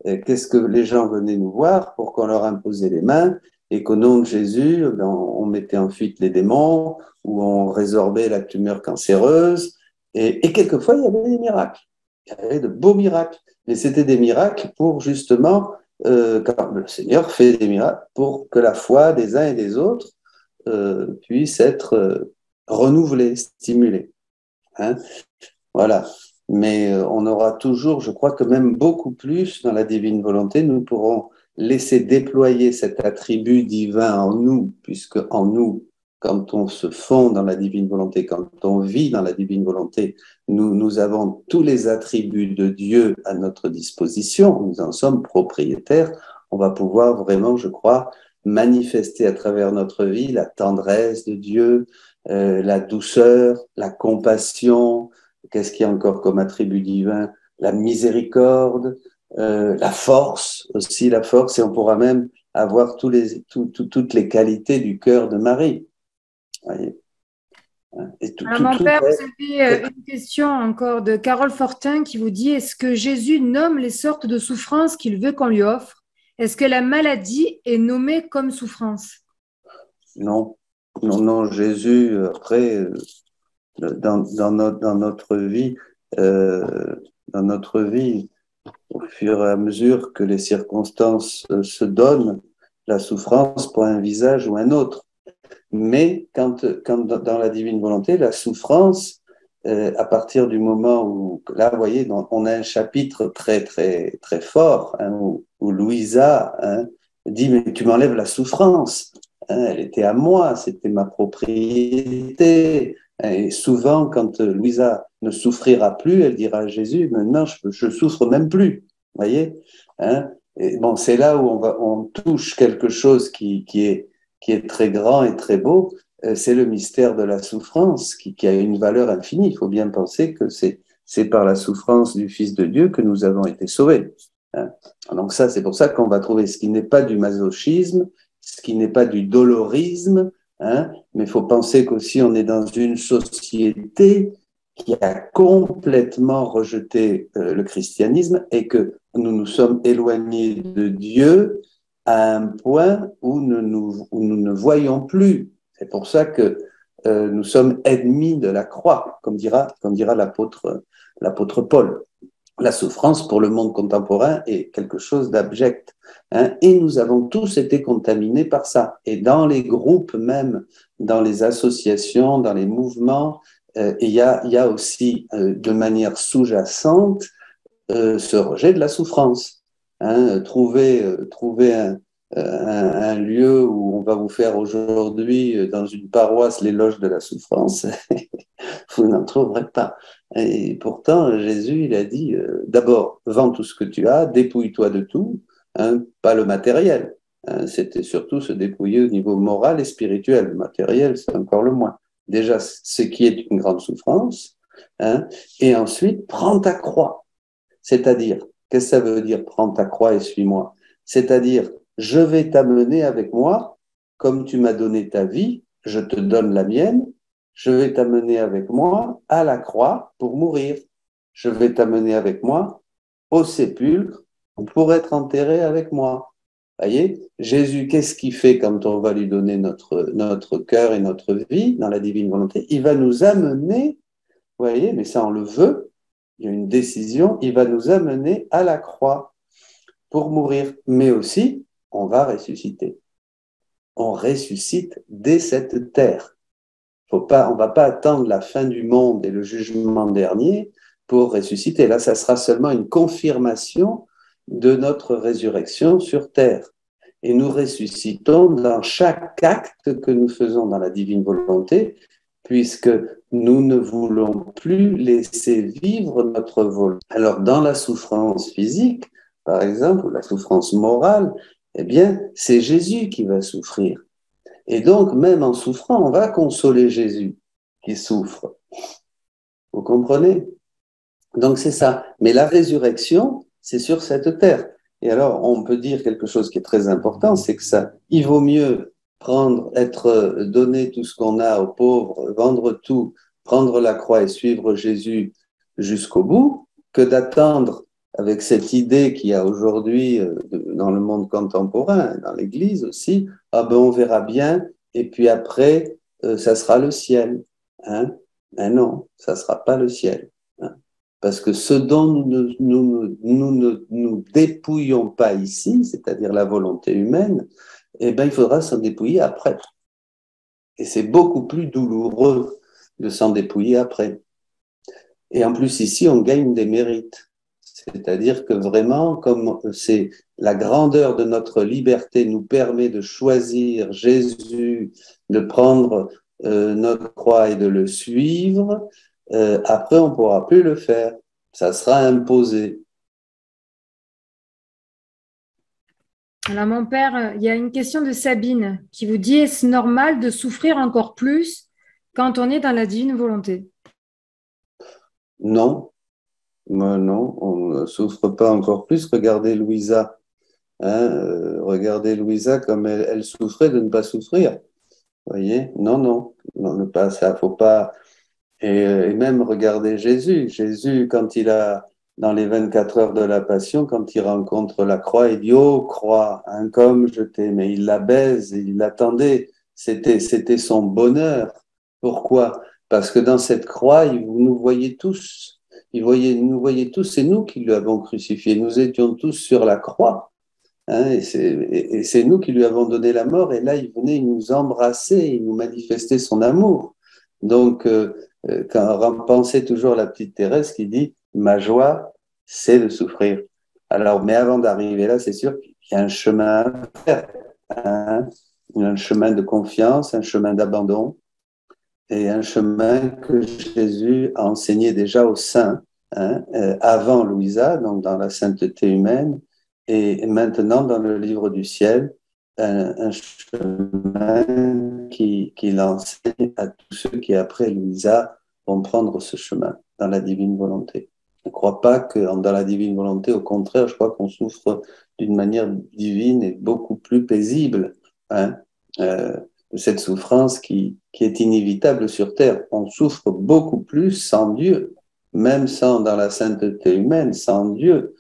Speaker 1: Qu'est-ce que les gens venaient nous voir pour qu'on leur imposait les mains et qu'au nom de Jésus, on mettait en fuite les démons ou on résorbait la tumeur cancéreuse. Et quelquefois, il y avait des miracles. Il y avait de beaux miracles. Mais c'était des miracles pour justement, quand le Seigneur fait des miracles, pour que la foi des uns et des autres puisse être renouvelée, stimulée. Hein, voilà. Mais on aura toujours, je crois que même beaucoup plus dans la divine volonté, nous pourrons laisser déployer cet attribut divin en nous, puisque en nous, quand on se fond dans la divine volonté, quand on vit dans la divine volonté, nous avons tous les attributs de Dieu à notre disposition, nous en sommes propriétaires, on va pouvoir vraiment, je crois, manifester à travers notre vie la tendresse de Dieu, la douceur, la compassion. Qu'est-ce qu'il y a encore comme attribut divin? La miséricorde, la force aussi, la force, et on pourra même avoir toutes les qualités du cœur de Marie. Voyez.
Speaker 4: Alors, mon père, vous avez une question encore de Carole Fortin qui vous dit: est-ce que Jésus nomme les sortes de souffrances qu'il veut qu'on lui offre? Est-ce que la maladie est nommée comme souffrance?
Speaker 1: Non, non, Jésus, après, dans notre vie, au fur et à mesure que les circonstances se donnent, la souffrance prend un visage ou un autre. Mais quand dans la divine volonté, la souffrance, à partir du moment où, là, vous voyez, on a un chapitre très, très, très fort, hein, où Louisa dit, mais tu m'enlèves la souffrance. Hein, elle était à moi, c'était ma propriété. Et souvent, quand Louisa ne souffrira plus, elle dira à Jésus, maintenant, je souffre même plus. Vous voyez, hein? Et bon, c'est là où on touche quelque chose qui est très grand et très beau. C'est le mystère de la souffrance qui a une valeur infinie. Il faut bien penser que c'est par la souffrance du Fils de Dieu que nous avons été sauvés. Hein? Donc ça, c'est pour ça qu'on va trouver ce qui n'est pas du masochisme, ce qui n'est pas du dolorisme, hein? Mais il faut penser qu'aussi on est dans une société qui a complètement rejeté le christianisme et que nous nous sommes éloignés de Dieu à un point où nous ne voyons plus. C'est pour ça que nous sommes ennemis de la croix, comme dira l'apôtre Paul. La souffrance pour le monde contemporain est quelque chose d'abject. Hein, et nous avons tous été contaminés par ça. Et dans les groupes même, dans les associations, dans les mouvements, il y a aussi de manière sous-jacente ce rejet de la souffrance. Hein, trouver un lieu où on va vous faire aujourd'hui dans une paroisse l'éloge de la souffrance, vous n'en trouverez pas. Et pourtant, Jésus, il a dit, d'abord, vends tout ce que tu as, dépouille-toi de tout, hein, pas le matériel. Hein, c'était surtout se dépouiller au niveau moral et spirituel. Le matériel, c'est encore le moins. Déjà, ce qui est une grande souffrance, hein, et ensuite, prends ta croix. C'est-à-dire, qu'est-ce que ça veut dire, prends ta croix et suis-moi? C'est-à-dire, je vais t'amener avec moi, comme tu m'as donné ta vie, je te donne la mienne, je vais t'amener avec moi à la croix pour mourir. Je vais t'amener avec moi au sépulcre pour être enterré avec moi. Voyez, Jésus, qu'est-ce qu'il fait quand on va lui donner notre cœur et notre vie dans la divine volonté? Il va nous amener, voyez, mais ça on le veut, il y a une décision, il va nous amener à la croix pour mourir, mais aussi on va ressusciter. On ressuscite dès cette terre. On ne va pas attendre la fin du monde et le jugement dernier pour ressusciter. Là, ça sera seulement une confirmation de notre résurrection sur terre. Et nous ressuscitons dans chaque acte que nous faisons dans la divine volonté, puisque nous ne voulons plus laisser vivre notre volonté. Alors, dans la souffrance physique, par exemple, ou la souffrance morale, eh bien, c'est Jésus qui va souffrir. Et donc, même en souffrant, on va consoler Jésus qui souffre. Vous comprenez? Donc, c'est ça. Mais la résurrection, c'est sur cette terre. Et alors, on peut dire quelque chose qui est très important, c'est que ça, il vaut mieux donner tout ce qu'on a aux pauvres, vendre tout, prendre la croix et suivre Jésus jusqu'au bout, que d'attendre avec cette idée qu'il y a aujourd'hui dans le monde contemporain, dans l'Église aussi, ah ben on verra bien, et puis après, ça sera le ciel. Hein? Ben non, ça sera pas le ciel. Hein? Parce que ce dont nous ne nous dépouillons pas ici, c'est-à-dire la volonté humaine, eh ben il faudra s'en dépouiller après. Et c'est beaucoup plus douloureux de s'en dépouiller après. Et en plus, ici, on gagne des mérites. C'est-à-dire que vraiment, comme c'est la grandeur de notre liberté nous permet de choisir Jésus, de prendre notre croix et de le suivre, après, on ne pourra plus le faire. Ça sera imposé.
Speaker 4: Alors, mon père, il y a une question de Sabine qui vous dit, est-ce normal de souffrir encore plus quand on est dans la divine volonté?
Speaker 1: Non. Non, on ne souffre pas encore plus. Regardez Louisa. Hein, regardez Louisa comme elle souffrait de ne pas souffrir. Vous voyez? Non, ne pas ça, faut pas. Et même regardez Jésus. Jésus, quand il a, dans les 24 heures de la Passion, quand il rencontre la croix, il dit, oh croix, hein, comme je t'aimais. Il la baise, il l'attendait. C'était son bonheur. Pourquoi? Parce que dans cette croix, vous nous voyez tous. Nous voyait tous, c'est nous qui lui avons crucifié. Nous étions tous sur la croix. Hein, et c'est nous qui lui avons donné la mort. Et là, il venait nous embrasser, il nous manifestait son amour. Donc, quand pensez toujours la petite Thérèse qui dit « Ma joie, c'est de souffrir ». Alors, mais avant d'arriver là, c'est sûr qu'il y a un chemin à faire. Hein, un chemin de confiance, un chemin d'abandon. Et un chemin que Jésus a enseigné déjà aux saints, hein, avant Louisa, donc dans la sainteté humaine, et maintenant dans le livre du ciel, un chemin qu'il enseigne à tous ceux qui, après Louisa, vont prendre ce chemin dans la divine volonté. Je ne crois pas que dans la divine volonté, au contraire, je crois qu'on souffre d'une manière divine et beaucoup plus paisible. Hein, cette souffrance qui est inévitable sur terre. On souffre beaucoup plus sans Dieu, même dans la sainteté humaine, sans Dieu.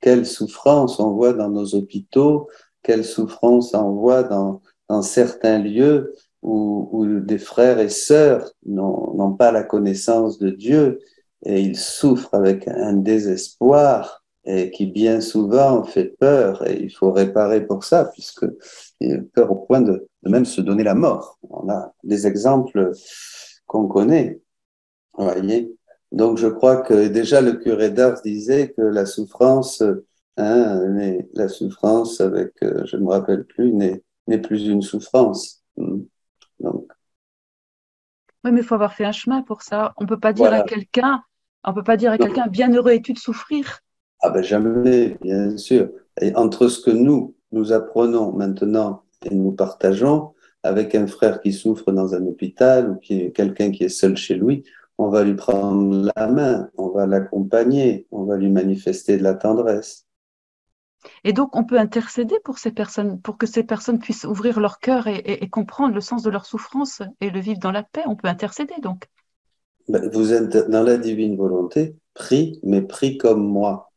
Speaker 1: Quelle souffrance on voit dans nos hôpitaux, quelle souffrance on voit dans certains lieux où des frères et sœurs n'ont pas la connaissance de Dieu et ils souffrent avec un désespoir et qui bien souvent fait peur, et il faut réparer pour ça, puisque il a peur au point de même se donner la mort. On a des exemples qu'on connaît, vous voyez. Donc je crois que déjà le curé d'Ars disait que la souffrance, la souffrance avec, je ne me rappelle plus, n'est plus une souffrance. Donc.
Speaker 3: Oui, mais il faut avoir fait un chemin pour ça. On peut pas dire à quelqu'un, bienheureux es-tu de souffrir.
Speaker 1: Ah ben jamais, bien sûr. Et entre ce que nous apprenons maintenant et nous partageons avec un frère qui souffre dans un hôpital ou qui est quelqu'un qui est seul chez lui, on va lui prendre la main, on va l'accompagner, on va lui manifester de la tendresse.
Speaker 3: Et donc, on peut intercéder pour ces personnes, pour que ces personnes puissent ouvrir leur cœur et comprendre le sens de leur souffrance et le vivre dans la paix. On peut intercéder, donc.
Speaker 1: Vous êtes dans la divine volonté, prie, mais prie comme moi.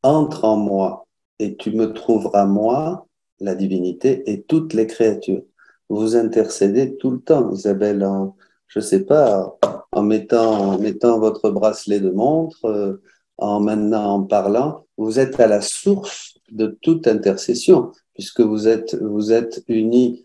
Speaker 1: Entre en moi et tu me trouveras moi, la divinité, et toutes les créatures. Vous intercédez tout le temps, Isabelle, je sais pas, en mettant votre bracelet de montre, en parlant, vous êtes à la source de toute intercession, puisque vous êtes unis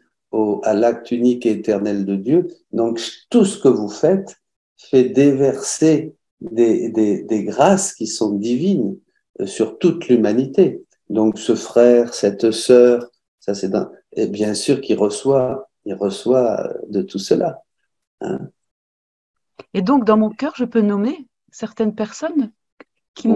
Speaker 1: à l'acte unique et éternel de Dieu. Donc, tout ce que vous faites fait déverser des grâces qui sont divines sur toute l'humanité. Donc, ce frère, cette sœur, ça c'est et bien sûr qu'il reçoit de tout cela. Hein.
Speaker 3: Et donc, dans mon cœur, je peux nommer certaines personnes qui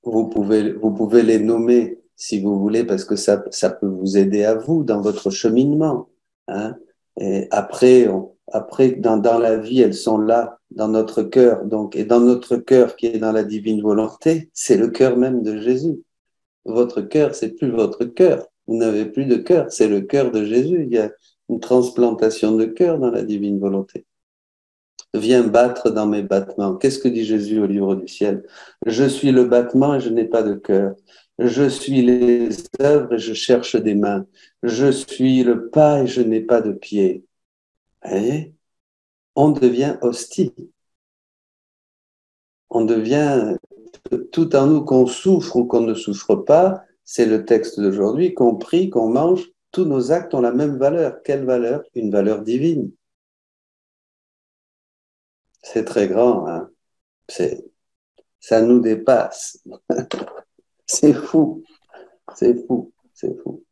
Speaker 1: vous pouvez les nommer si vous voulez, parce que ça peut vous aider à vous dans votre cheminement. Hein. Et après, dans la vie, elles sont là, dans notre cœur. Donc, et dans notre cœur qui est dans la divine volonté, c'est le cœur même de Jésus. Votre cœur, c'est plus votre cœur. Vous n'avez plus de cœur, c'est le cœur de Jésus. Il y a une transplantation de cœur dans la divine volonté. Viens battre dans mes battements. Qu'est-ce que dit Jésus au livre du ciel? Je suis le battement et je n'ai pas de cœur. Je suis les œuvres et je cherche des mains. Je suis le pas et je n'ai pas de pied. Vous voyez? On devient hostile. On devient tout en nous, qu'on souffre ou qu'on ne souffre pas, c'est le texte d'aujourd'hui, qu'on prie, qu'on mange, tous nos actes ont la même valeur. Quelle valeur? Une valeur divine. C'est très grand, hein? Ça nous dépasse. C'est fou, c'est fou, c'est fou.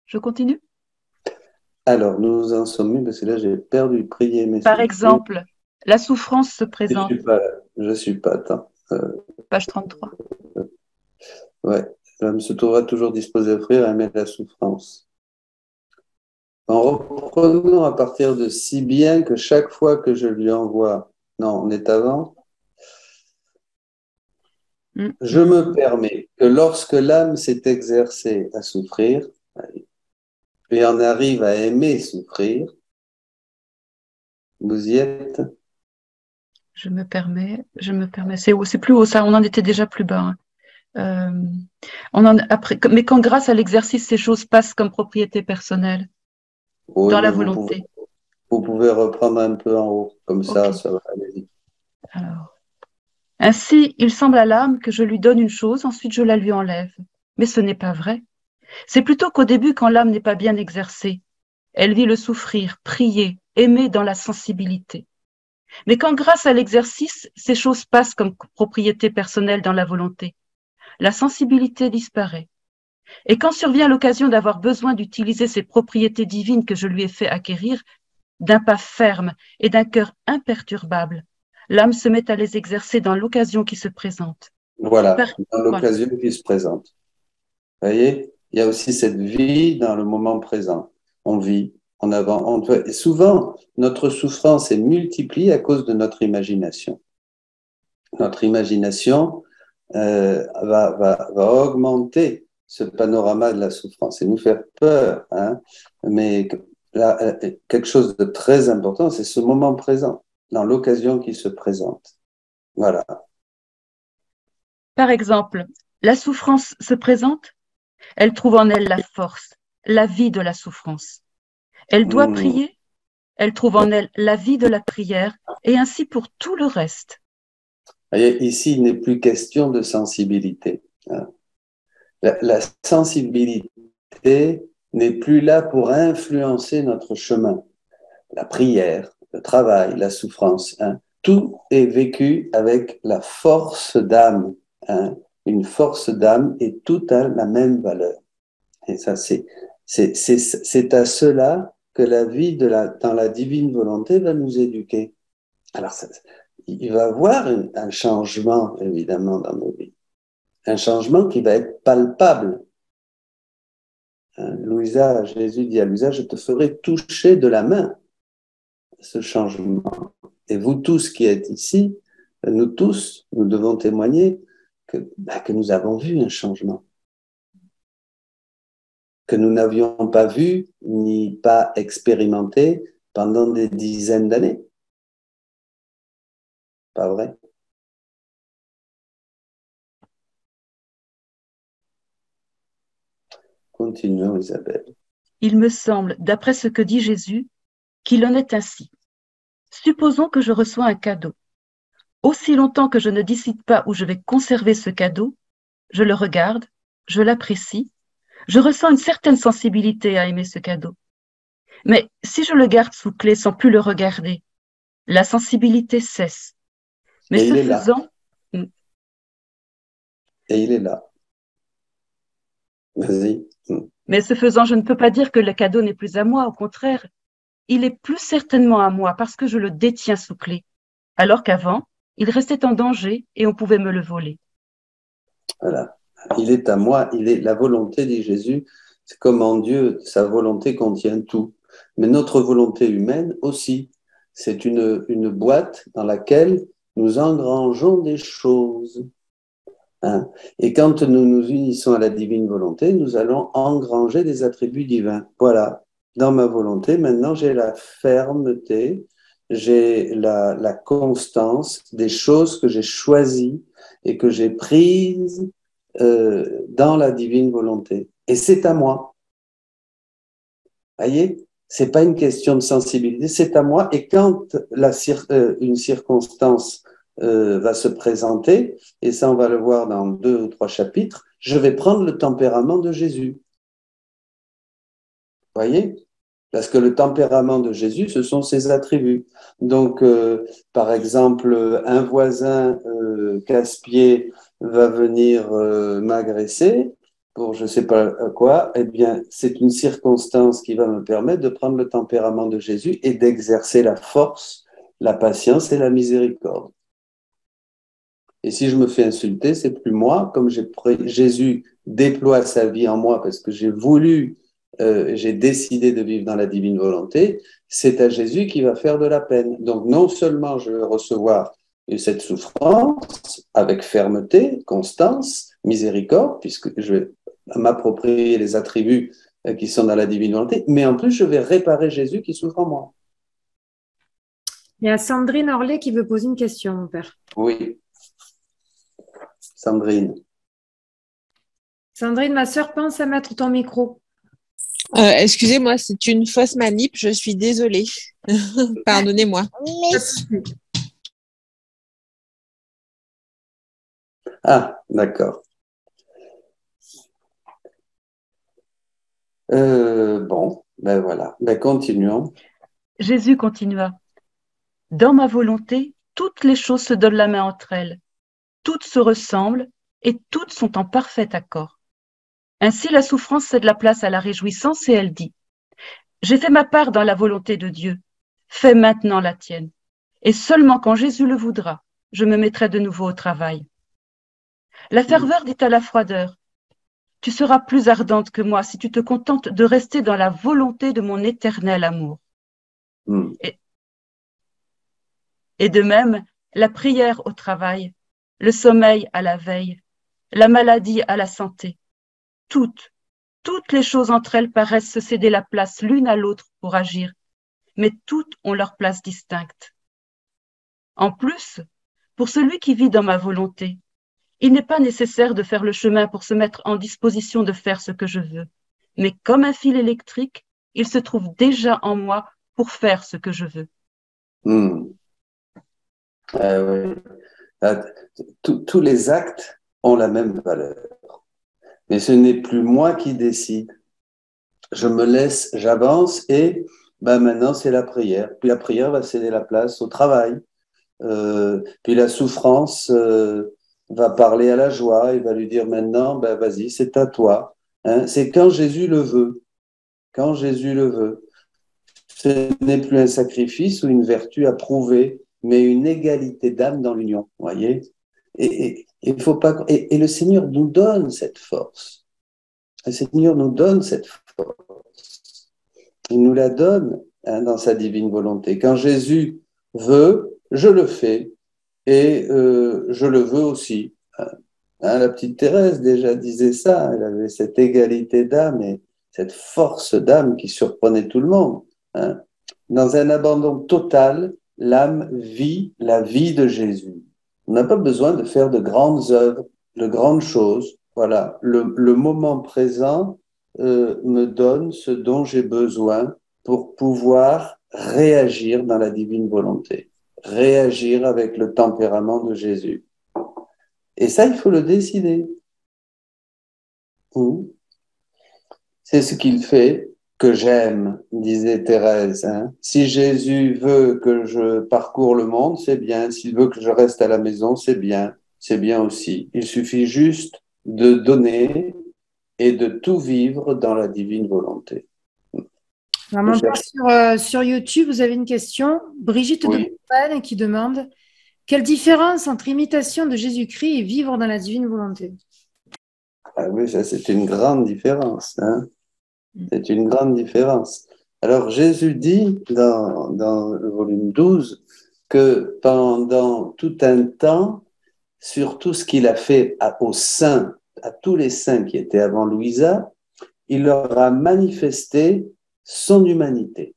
Speaker 3: Je continue?
Speaker 1: Alors, nous en sommes mis, parce que là, j'ai perdu prier mes
Speaker 3: Par exemple, la souffrance se présente.
Speaker 1: Je suis pas, attends.
Speaker 3: Page 33.
Speaker 1: Ouais, l'homme se trouvera toujours disposé à offrir, à aimer la souffrance. En reprenant à partir de si bien que chaque fois que je lui envoie, non, on est avant, je me permets que lorsque l'âme s'est exercée à souffrir, et en arrive à aimer souffrir, vous y êtes?
Speaker 3: Je me permets. C'est plus haut, ça, on en était déjà plus bas. Hein. Mais quand grâce à l'exercice, ces choses passent comme propriété personnelle, dans la volonté.
Speaker 1: Vous pouvez reprendre un peu en haut, comme ça, okay. Ça va aller.
Speaker 3: Alors, ainsi, il semble à l'âme que je lui donne une chose, ensuite je la lui enlève. Mais ce n'est pas vrai. C'est plutôt qu'au début, quand l'âme n'est pas bien exercée, elle vit le souffrir, prier, aimer dans la sensibilité. Mais quand grâce à l'exercice, ces choses passent comme propriété personnelle dans la volonté, la sensibilité disparaît. Et quand survient l'occasion d'avoir besoin d'utiliser ces propriétés divines que je lui ai fait acquérir, d'un pas ferme et d'un cœur imperturbable, l'âme se met à les exercer dans l'occasion qui se présente.
Speaker 1: Voilà, dans l'occasion qui se présente. Vous voyez, il y a aussi cette vie dans le moment présent. On vit, et souvent, notre souffrance est multipliée à cause de notre imagination. Notre imagination va augmenter ce panorama de la souffrance et nous faire peur. Hein. Mais là, quelque chose de très important, c'est ce moment présent, dans l'occasion qui se présente. Voilà.
Speaker 3: Par exemple, la souffrance se présente, elle trouve en elle la force, la vie de la souffrance. Elle doit prier, elle trouve en elle la vie de la prière, et ainsi pour tout le reste.
Speaker 1: Ici, il n'est plus question de sensibilité. La sensibilité n'est plus là pour influencer notre chemin. La prière, le travail, la souffrance, hein, tout est vécu avec la force d'âme. Hein, une force d'âme et tout a la même valeur. Et ça, c'est à cela que la vie dans la divine volonté va nous éduquer. Alors, il va y avoir un changement, évidemment, dans nos vies. Un changement qui va être palpable. Louisa, Jésus dit à Louisa, je te ferai toucher de la main ce changement. Et vous tous qui êtes ici, nous tous, nous devons témoigner que nous avons vu un changement. Que nous n'avions pas vu ni pas expérimenté pendant des dizaines d'années. Pas vrai? Continuons, Isabelle.
Speaker 3: Il me semble, d'après ce que dit Jésus, qu'il en est ainsi. Supposons que je reçois un cadeau. Aussi longtemps que je ne décide pas où je vais conserver ce cadeau, je le regarde, je l'apprécie, je ressens une certaine sensibilité à aimer ce cadeau. Mais si je le garde sous clé sans plus le regarder, la sensibilité cesse. Mais
Speaker 1: Et
Speaker 3: ce
Speaker 1: il est
Speaker 3: faisant...
Speaker 1: là. Et il est là. Vas-y.
Speaker 3: Mais ce faisant, je ne peux pas dire que le cadeau n'est plus à moi, au contraire. Il est plus certainement à moi parce que je le détiens sous clé, alors qu'avant, il restait en danger et on pouvait me le voler.
Speaker 1: Voilà. Il est à moi, il est la volonté, dit Jésus. C'est comme en Dieu, sa volonté contient tout. Mais notre volonté humaine aussi. C'est une boîte dans laquelle nous engrangeons des choses. Hein? Et quand nous nous unissons à la divine volonté, nous allons engranger des attributs divins. Voilà. Dans ma volonté, maintenant, j'ai la fermeté, j'ai la constance des choses que j'ai choisies et que j'ai prises dans la divine volonté. Et c'est à moi. Voyez, c'est pas une question de sensibilité, c'est à moi. Et quand une circonstance va se présenter, et ça on va le voir dans 2 ou 3 chapitres, je vais prendre le tempérament de Jésus. Voyez? Parce que le tempérament de Jésus, ce sont ses attributs. Donc, par exemple, un voisin casse-pied va venir m'agresser pour je ne sais pas quoi, eh bien, c'est une circonstance qui va me permettre de prendre le tempérament de Jésus et d'exercer la force, la patience et la miséricorde. Et si je me fais insulter, c'est plus moi, comme Jésus déploie sa vie en moi parce que j'ai décidé de vivre dans la divine volonté, c'est à Jésus qui va faire de la peine. Donc non seulement je vais recevoir cette souffrance avec fermeté, constance, miséricorde, puisque je vais m'approprier les attributs qui sont dans la divine volonté, mais en plus je vais réparer Jésus qui souffre en moi.
Speaker 4: Il y a Sandrine Orlet qui veut poser une question, mon père.
Speaker 1: Oui. Sandrine.
Speaker 4: Sandrine, ma sœur pense à mettre ton micro.
Speaker 9: Excusez-moi, c'est une fausse manip, je suis désolée. Pardonnez-moi.
Speaker 1: Ah, d'accord. Bon, ben voilà, ben continuons.
Speaker 3: Jésus continua. Dans ma volonté, toutes les choses se donnent la main entre elles. Toutes se ressemblent et toutes sont en parfait accord. Ainsi, la souffrance cède la place à la réjouissance et elle dit « J'ai fait ma part dans la volonté de Dieu, fais maintenant la tienne. Et seulement quand Jésus le voudra, je me mettrai de nouveau au travail. » La ferveur dit à la froideur « Tu seras plus ardente que moi si tu te contentes de rester dans la volonté de mon éternel amour. » Et de même, la prière au travail, le sommeil à la veille, la maladie à la santé, toutes les choses entre elles paraissent se céder la place l'une à l'autre pour agir, mais toutes ont leur place distincte. En plus, pour celui qui vit dans ma volonté, il n'est pas nécessaire de faire le chemin pour se mettre en disposition de faire ce que je veux, mais comme un fil électrique, il se trouve déjà en moi pour faire ce que je veux.
Speaker 1: Oui. Tous les actes ont la même valeur. Mais ce n'est plus moi qui décide. Je me laisse, j'avance et maintenant c'est la prière. Puis la prière va céder la place au travail. Puis la souffrance va parler à la joie et va lui dire maintenant, vas-y, c'est à toi. Hein? C'est quand Jésus le veut. Quand Jésus le veut. Ce n'est plus un sacrifice ou une vertu à prouver mais une égalité d'âme dans l'union, voyez. Et faut pas, et le Seigneur nous donne cette force. Le Seigneur nous donne cette force. Il nous la donne dans sa divine volonté. Quand Jésus veut, je le fais, et je le veux aussi. La petite Thérèse déjà disait ça, elle avait cette égalité d'âme et cette force d'âme qui surprenait tout le monde. Dans un abandon total, l'âme vit la vie de Jésus. On n'a pas besoin de faire de grandes œuvres, de grandes choses. Voilà, le moment présent me donne ce dont j'ai besoin pour pouvoir réagir dans la divine volonté, réagir avec le tempérament de Jésus. Et ça, il faut le décider. C'est ce qu'il fait que j'aime, disait Thérèse. Si Jésus veut que je parcours le monde, c'est bien. S'il veut que je reste à la maison, c'est bien aussi. Il suffit juste de donner et de tout vivre dans la divine volonté.
Speaker 4: Alors, sur YouTube, vous avez une question. Brigitte de Bretagne qui demande: quelle différence entre imitation de Jésus-Christ et vivre dans la divine volonté?
Speaker 1: Ah oui, ça c'est une grande différence. C'est une grande différence. Alors Jésus dit dans le volume 12 que pendant tout un temps, sur tout ce qu'il a fait aux saints, à tous les saints qui étaient avant Louisa, il leur a manifesté son humanité.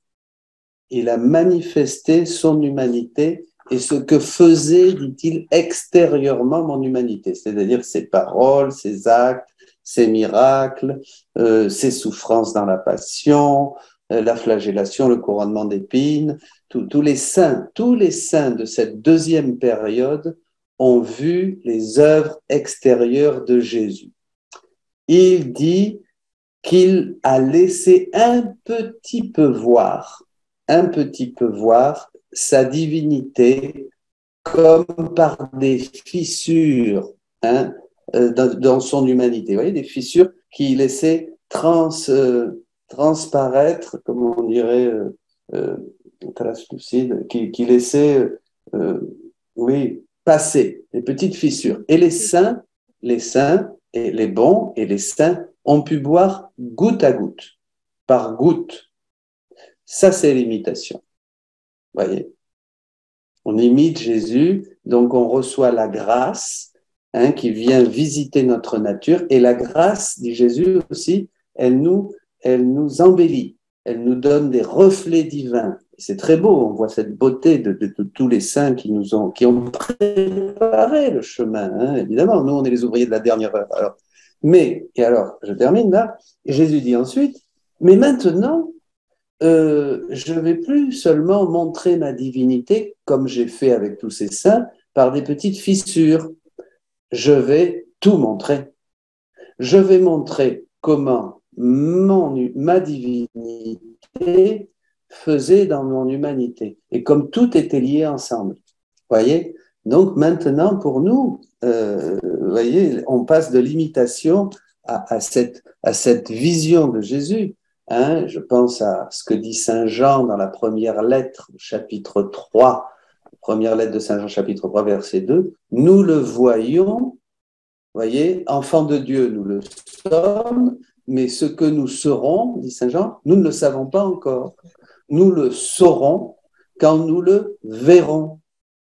Speaker 1: Il a manifesté son humanité et ce que faisait, dit-il, extérieurement mon humanité, c'est-à-dire ses paroles, ses actes, ses miracles, ses souffrances dans la passion, la flagellation, le couronnement d'épines. Tous les saints de cette deuxième période ont vu les œuvres extérieures de Jésus. Il dit qu'il a laissé un petit peu voir sa divinité comme par des fissures dans son humanité. Vous voyez, des fissures qui laissaient transparaître, comment on dirait, qui laissaient, passer des petites fissures. Et les saints, et les bons et les saints ont pu boire goutte à goutte, par goutte. Ça, c'est l'imitation. Voyez, on imite Jésus, donc on reçoit la grâce qui vient visiter notre nature. Et la grâce, dit Jésus aussi, elle nous embellit, elle nous donne des reflets divins. C'est très beau, on voit cette beauté de tous les saints qui ont préparé le chemin. Évidemment, nous, on est les ouvriers de la dernière heure. Alors, je termine là. Et Jésus dit ensuite, mais maintenant, je ne vais plus seulement montrer ma divinité, comme j'ai fait avec tous ces saints, par des petites fissures. Je vais tout montrer. Je vais montrer comment ma divinité faisait dans mon humanité. Et comme tout était lié ensemble. Voyez? Donc maintenant, pour nous, voyez, on passe de l'imitation à cette vision de Jésus. Je pense à ce que dit Saint Jean dans la première lettre, chapitre 3, première lettre de Saint Jean, chapitre 3, verset 2. Nous le voyons, voyez, enfants de Dieu, nous le sommes, mais ce que nous serons, dit Saint Jean, nous ne le savons pas encore. Nous le saurons quand nous le verrons.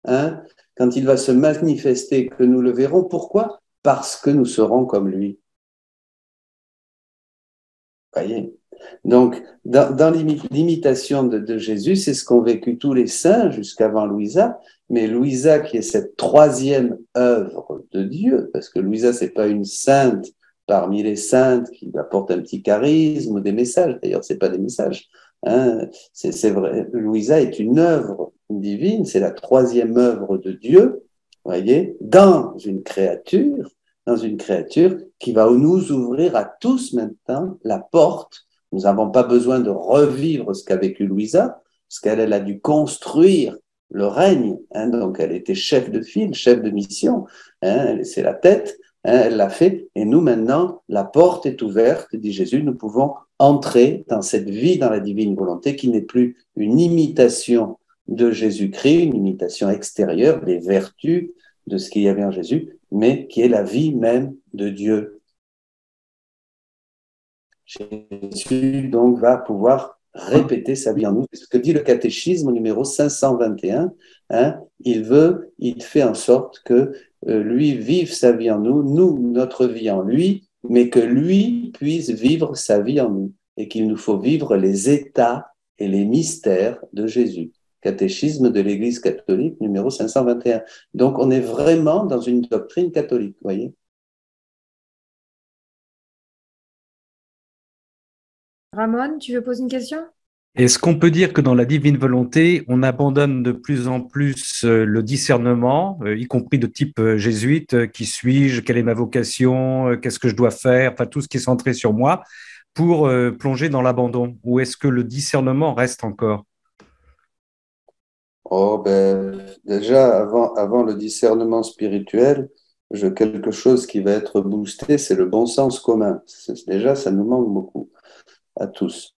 Speaker 1: Quand il va se manifester, que nous le verrons. Pourquoi? Parce que nous serons comme lui. Voyez? Donc, dans l'imitation de Jésus, c'est ce qu'ont vécu tous les saints jusqu'avant Louisa, mais Louisa qui est cette troisième œuvre de Dieu, parce que Louisa, c'est pas une sainte parmi les saintes qui apporte un petit charisme ou des messages, d'ailleurs, c'est pas des messages, c'est vrai, Louisa est une œuvre divine, c'est la troisième œuvre de Dieu, voyez, dans une créature qui va nous ouvrir à tous maintenant la porte. Nous n'avons pas besoin de revivre ce qu'a vécu Louisa, parce qu'elle a dû construire le règne, donc elle était chef de file, chef de mission, c'est la tête, elle l'a fait, et nous maintenant, la porte est ouverte, dit Jésus, nous pouvons entrer dans cette vie, dans la divine volonté, qui n'est plus une imitation de Jésus-Christ, une imitation extérieure des vertus de ce qu'il y avait en Jésus, mais qui est la vie même de Dieu. Jésus, donc, va pouvoir répéter sa vie en nous. C'est ce que dit le catéchisme au numéro 521. Hein, il fait en sorte que lui vive sa vie en nous, nous, notre vie en lui, mais que lui puisse vivre sa vie en nous et qu'il nous faut vivre les états et les mystères de Jésus. Catéchisme de l'Église catholique, numéro 521. Donc, on est vraiment dans une doctrine catholique, vous voyez.
Speaker 4: Ramon, tu veux poser une question?
Speaker 5: Est-ce qu'on peut dire que dans la divine volonté, on abandonne de plus en plus le discernement, y compris de type jésuite, qui suis-je, quelle est ma vocation, qu'est-ce que je dois faire, enfin tout ce qui est centré sur moi, pour plonger dans l'abandon? Ou est-ce que le discernement reste encore?
Speaker 1: Oh, déjà, avant le discernement spirituel, quelque chose qui va être boosté, c'est le bon sens commun. Déjà, ça nous manque beaucoup, à tous.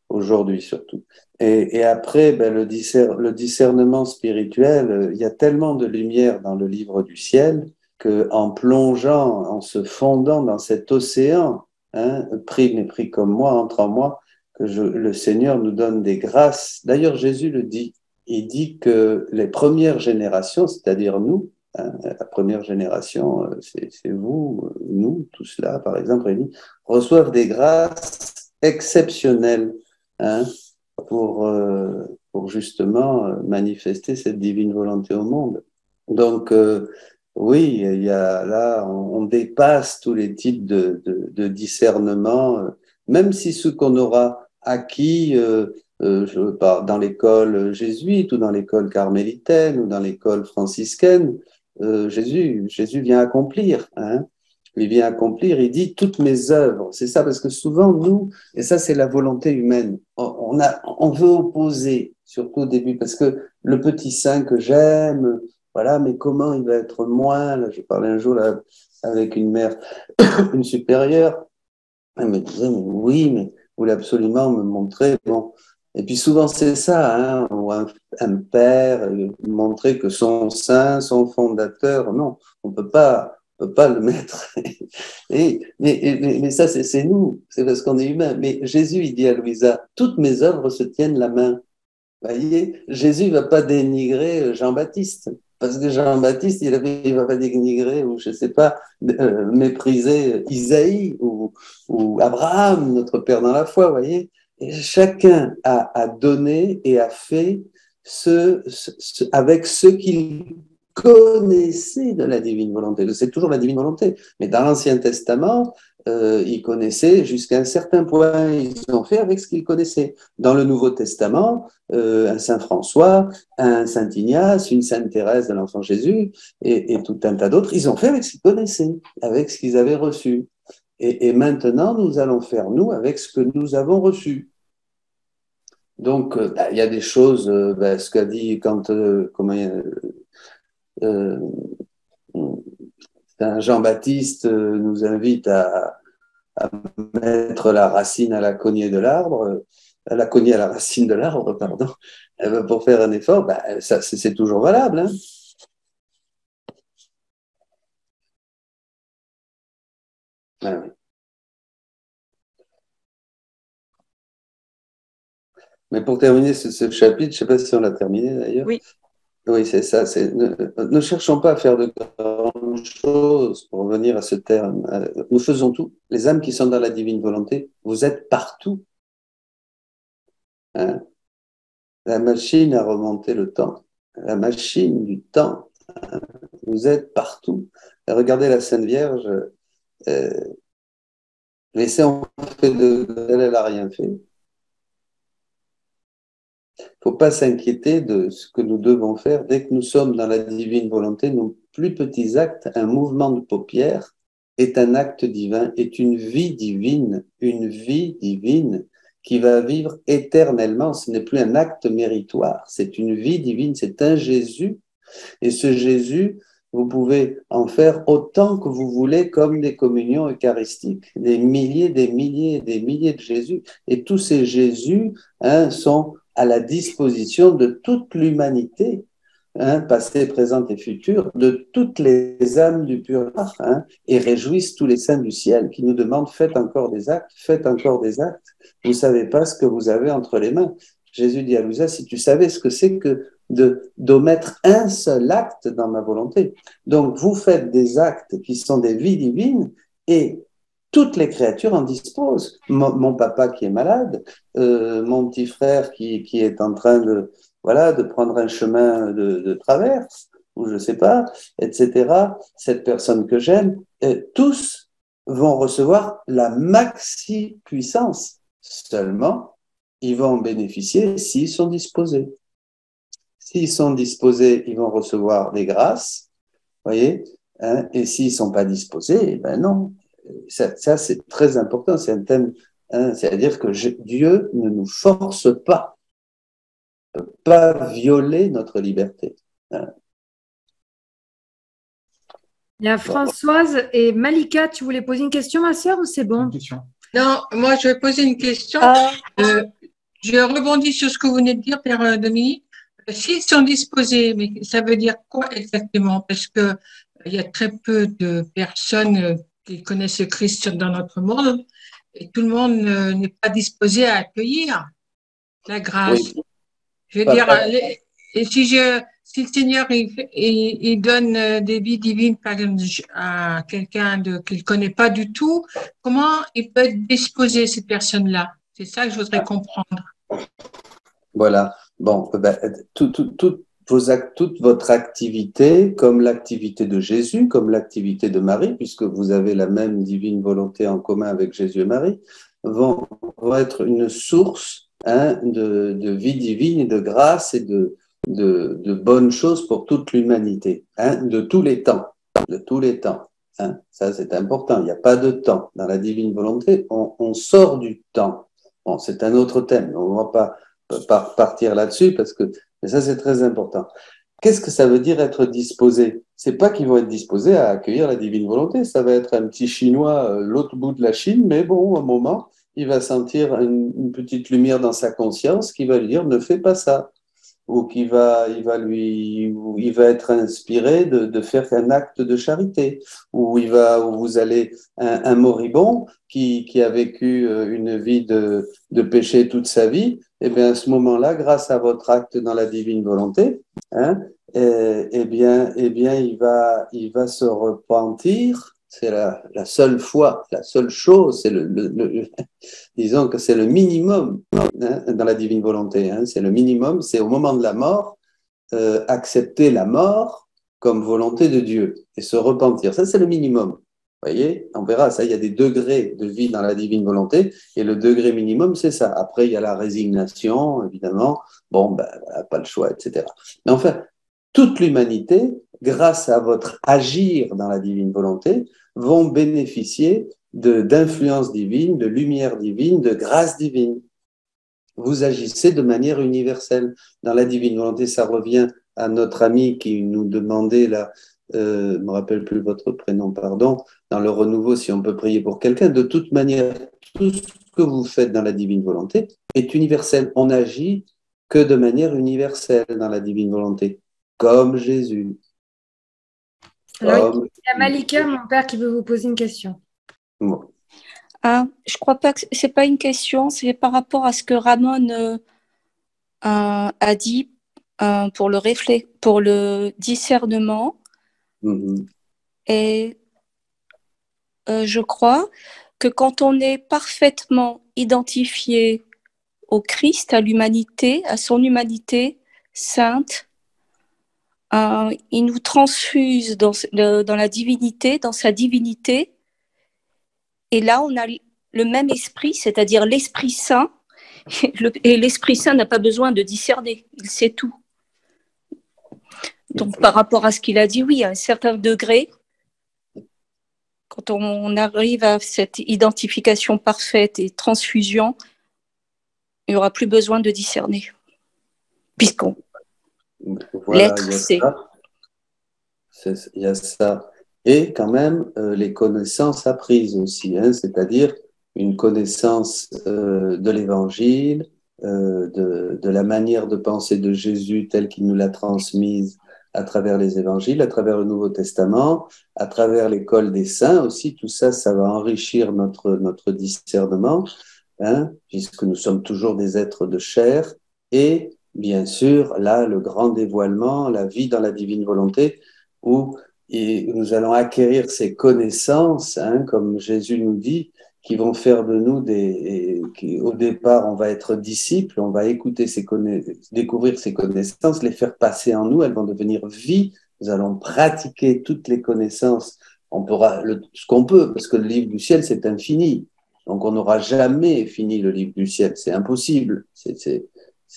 Speaker 1: Aujourd'hui surtout. Et après, le discernement spirituel, il y a tellement de lumière dans le livre du ciel qu'en plongeant, en se fondant dans cet océan, hein, pris comme moi, entre en moi, le Seigneur nous donne des grâces. D'ailleurs, Jésus le dit. Il dit que les premières générations, c'est-à-dire nous, hein, la première génération, c'est vous, nous, tous là, par exemple, il dit, reçoivent des grâces exceptionnelles. Hein, pour justement manifester cette divine volonté au monde. Donc, oui, il y a là, on dépasse tous les types de discernement, même si ce qu'on aura acquis dans l'école jésuite ou dans l'école carmélitaine ou dans l'école franciscaine, Jésus vient accomplir, hein. Il vient accomplir, il dit toutes mes œuvres. C'est ça, parce que souvent, nous, et ça, c'est la volonté humaine, on veut opposer, surtout au début, parce que le petit saint que j'aime, voilà, mais comment il va être moins? Là, je parlais un jour là, avec une mère, une supérieure, elle me disait, mais oui, mais vous voulez absolument me montrer, bon. Et puis souvent, c'est ça, hein, ou un père, montrer que son saint, son fondateur, non, on peut pas le mettre. Mais ça, c'est nous, c'est parce qu'on est humain. Mais Jésus, il dit à Louisa, toutes mes œuvres se tiennent la main. Vous voyez, Jésus ne va pas dénigrer Jean-Baptiste, parce que Jean-Baptiste, il ne va pas dénigrer, ou je ne sais pas, mépriser Isaïe ou Abraham, notre père dans la foi, vous voyez. Et chacun a donné et a fait avec ce qu'il connaissaient de la divine volonté. C'est toujours la divine volonté. Mais dans l'Ancien Testament, ils connaissaient jusqu'à un certain point. Ils ont fait avec ce qu'ils connaissaient. Dans le Nouveau Testament, un Saint François, un Saint Ignace, une Sainte Thérèse de l'Enfant Jésus et tout un tas d'autres, ils ont fait avec ce qu'ils connaissaient, avec ce qu'ils avaient reçu. Et maintenant, nous allons faire, nous, avec ce que nous avons reçu. Donc, il y a des choses, ce qu'a dit quand... Jean-Baptiste nous invite à mettre la racine à la cognée de l'arbre, à la cognée à la racine de l'arbre, pardon, pour faire un effort, ça, c'est toujours valable. Hein. Ah oui. Mais pour terminer ce chapitre, je ne sais pas si on l'a terminé d'ailleurs.
Speaker 3: Oui.
Speaker 1: Oui, c'est ça. Ne cherchons pas à faire de grandes choses pour revenir à ce terme. Nous faisons tout. Les âmes qui sont dans la divine volonté, vous êtes partout. Hein? La machine a remonté le temps. La machine du temps. Hein? Vous êtes partout. Et regardez la Sainte Vierge. Laissez en fait elle n'a rien fait. Il ne faut pas s'inquiéter de ce que nous devons faire. Dès que nous sommes dans la divine volonté, nos plus petits actes, un mouvement de paupières est un acte divin, est une vie divine qui va vivre éternellement. Ce n'est plus un acte méritoire, c'est une vie divine, c'est un Jésus. Et ce Jésus, vous pouvez en faire autant que vous voulez, comme des communions eucharistiques, des milliers de Jésus. Et tous ces Jésus sont à la disposition de toute l'humanité, hein, passée, présente et future, de toutes les âmes du purgatoire, hein, et réjouissent tous les saints du ciel qui nous demandent faites encore des actes, faites encore des actes. Vous ne savez pas ce que vous avez entre les mains. Jésus dit à Louisa, si tu savais ce que c'est que d'omettre un seul acte dans ma volonté. Donc, vous faites des actes qui sont des vies divines et toutes les créatures en disposent. Mon papa qui est malade, mon petit frère qui est en train de, voilà, de prendre un chemin de traverse, ou je ne sais pas, etc. Cette personne que j'aime, tous vont recevoir la maxi-puissance. Seulement, ils vont en bénéficier s'ils sont disposés. S'ils sont disposés, ils vont recevoir des grâces, voyez, hein, et s'ils ne sont pas disposés, eh ben non. Ça c'est très important, c'est un thème, hein, c'est-à-dire que Dieu ne nous force pas, ne peut pas violer notre liberté. Hein.
Speaker 4: Il y a Françoise et Malika, tu voulais poser une question, ma sœur, ou c'est bon?
Speaker 11: Non, moi je vais poser une question. Je rebondis sur ce que vous venez de dire, Père Dominique. S'ils sont disposés, mais ça veut dire quoi exactement? Parce que il y a très peu de personnes qui connaissent le Christ dans notre monde et tout le monde n'est pas disposé à accueillir la grâce.
Speaker 1: Oui.
Speaker 11: Je veux dire, et si le Seigneur il donne des vies divines par exemple, à quelqu'un qu'il ne connaît pas du tout, comment il peut être disposé, cette personne-là? C'est ça que je voudrais comprendre.
Speaker 1: Voilà. Bon, ben, toute votre activité, comme l'activité de Jésus, comme l'activité de Marie, puisque vous avez la même divine volonté en commun avec Jésus et Marie, vont être une source, hein, de vie divine et de grâce et de bonnes choses pour toute l'humanité, hein, de tous les temps, de tous les temps. Hein. Ça, c'est important. Il n'y a pas de temps. Dans la divine volonté, on sort du temps. Bon, c'est un autre thème. On ne va pas partir là-dessus parce que ça, c'est très important. Qu'est-ce que ça veut dire être disposé? C'est pas qu'ils vont être disposés à accueillir la divine volonté. Ça va être un petit Chinois, l'autre bout de la Chine, mais bon, à un moment, il va sentir une petite lumière dans sa conscience qui va lui dire ne fais pas ça. Ou il va être inspiré de faire un acte de charité, ou vous allez un moribond qui a vécu une vie de péché toute sa vie, et bien à ce moment-là, grâce à votre acte dans la divine volonté, hein, eh bien il va se repentir. C'est la seule fois, la seule chose, c'est disons que c'est le minimum, hein, dans la divine volonté. Hein, c'est le minimum, c'est au moment de la mort, accepter la mort comme volonté de Dieu et se repentir. Ça, c'est le minimum. Vous voyez, on verra, ça, il y a des degrés de vie dans la divine volonté et le degré minimum, c'est ça. Après, il y a la résignation, évidemment. Bon, ben, pas le choix, etc. Mais enfin, toute l'humanité, grâce à votre agir dans la divine volonté, vont bénéficier d'influence divine, de lumière divine, de grâce divine. Vous agissez de manière universelle. Dans la divine volonté, ça revient à notre ami qui nous demandait, là, je ne me rappelle plus votre prénom, pardon, dans le renouveau, si on peut prier pour quelqu'un. De toute manière, tout ce que vous faites dans la divine volonté est universel. On n'agit que de manière universelle dans la divine volonté, comme Jésus.
Speaker 4: Alors, il y a Malika, mon père, qui veut vous poser une question.
Speaker 1: Bon.
Speaker 12: Je crois pas que c'est pas une question, c'est par rapport à ce que Ramon a dit pour le discernement.
Speaker 1: Mm-hmm.
Speaker 12: Et je crois que quand on est parfaitement identifié au Christ, à l'humanité, à son humanité sainte, il nous transfuse dans la divinité, dans sa divinité. Et là, on a le même esprit, c'est-à-dire l'Esprit Saint. Et l'Esprit Saint n'a pas besoin de discerner, il sait tout. Donc, par rapport à ce qu'il a dit, oui, à un certain degré, quand on arrive à cette identification parfaite et transfusion, il n'y aura plus besoin de discerner. Puisqu'on
Speaker 1: voilà,
Speaker 12: l'être, c'est.
Speaker 1: Il y a ça. Et quand même, les connaissances apprises aussi, hein, c'est-à-dire une connaissance de l'Évangile, de la manière de penser de Jésus telle qu'il nous l'a transmise à travers les évangiles, à travers le Nouveau Testament, à travers l'école des saints aussi. Tout ça, ça va enrichir notre discernement, hein, puisque nous sommes toujours des êtres de chair. Et bien sûr, là, le grand dévoilement, la vie dans la divine volonté, où nous allons acquérir ces connaissances, hein, comme Jésus nous dit, qui vont faire de nous au départ, on va être disciples, on va écouter découvrir ces connaissances, les faire passer en nous, elles vont devenir vie, nous allons pratiquer toutes les connaissances, on pourra ce qu'on peut, parce que le livre du ciel, c'est infini, donc on n'aura jamais fini le livre du ciel, c'est impossible, c'est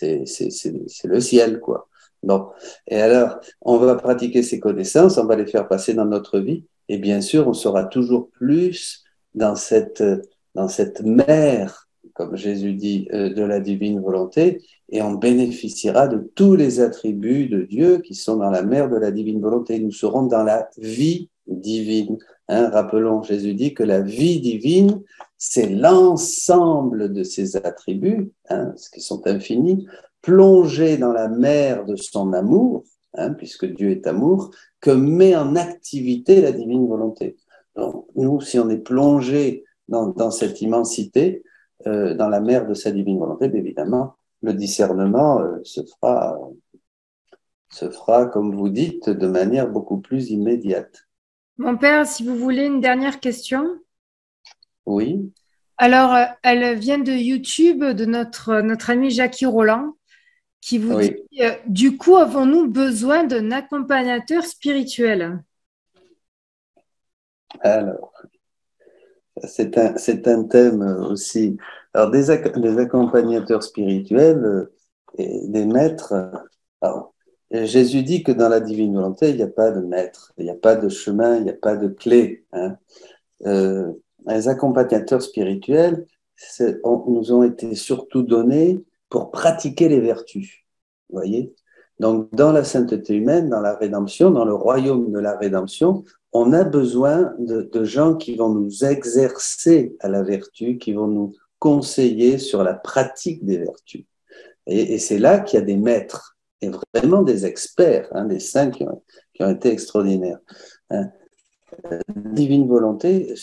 Speaker 1: le ciel, quoi. Bon, et alors, on va pratiquer ces connaissances, on va les faire passer dans notre vie, et bien sûr, on sera toujours plus dans cette mer, comme Jésus dit, de la divine volonté, et on bénéficiera de tous les attributs de Dieu qui sont dans la mer de la divine volonté. Nous serons dans la vie divine. Hein, rappelons, Jésus dit que la vie divine, c'est l'ensemble de ces attributs, hein, qui sont infinis, plongés dans la mer de son amour, hein, puisque Dieu est amour, que met en activité la divine volonté. Donc, nous, si on est plongé dans cette immensité, dans la mer de sa divine volonté, évidemment, le discernement se fera, comme vous dites, de manière beaucoup plus immédiate.
Speaker 4: Mon père, si vous voulez une dernière question.
Speaker 1: Oui.
Speaker 4: Alors, elle vient de YouTube, de notre ami Jackie Roland, qui vous dit, du coup, avons-nous besoin d'un accompagnateur spirituel?
Speaker 1: Alors, c'est un thème aussi. Alors, des accompagnateurs spirituels et des maîtres. Alors, Jésus dit que dans la divine volonté, il n'y a pas de maître, il n'y a pas de chemin, il n'y a pas de clé. Hein. Les accompagnateurs spirituels nous ont été surtout donnés pour pratiquer les vertus. Vous voyez? Donc, dans la sainteté humaine, dans la rédemption, dans le royaume de la rédemption, on a besoin de gens qui vont nous exercer à la vertu, qui vont nous conseiller sur la pratique des vertus. Et c'est là qu'il y a des maîtres, et vraiment des experts, hein, des saints qui ont été extraordinaires. Hein. Divine volonté,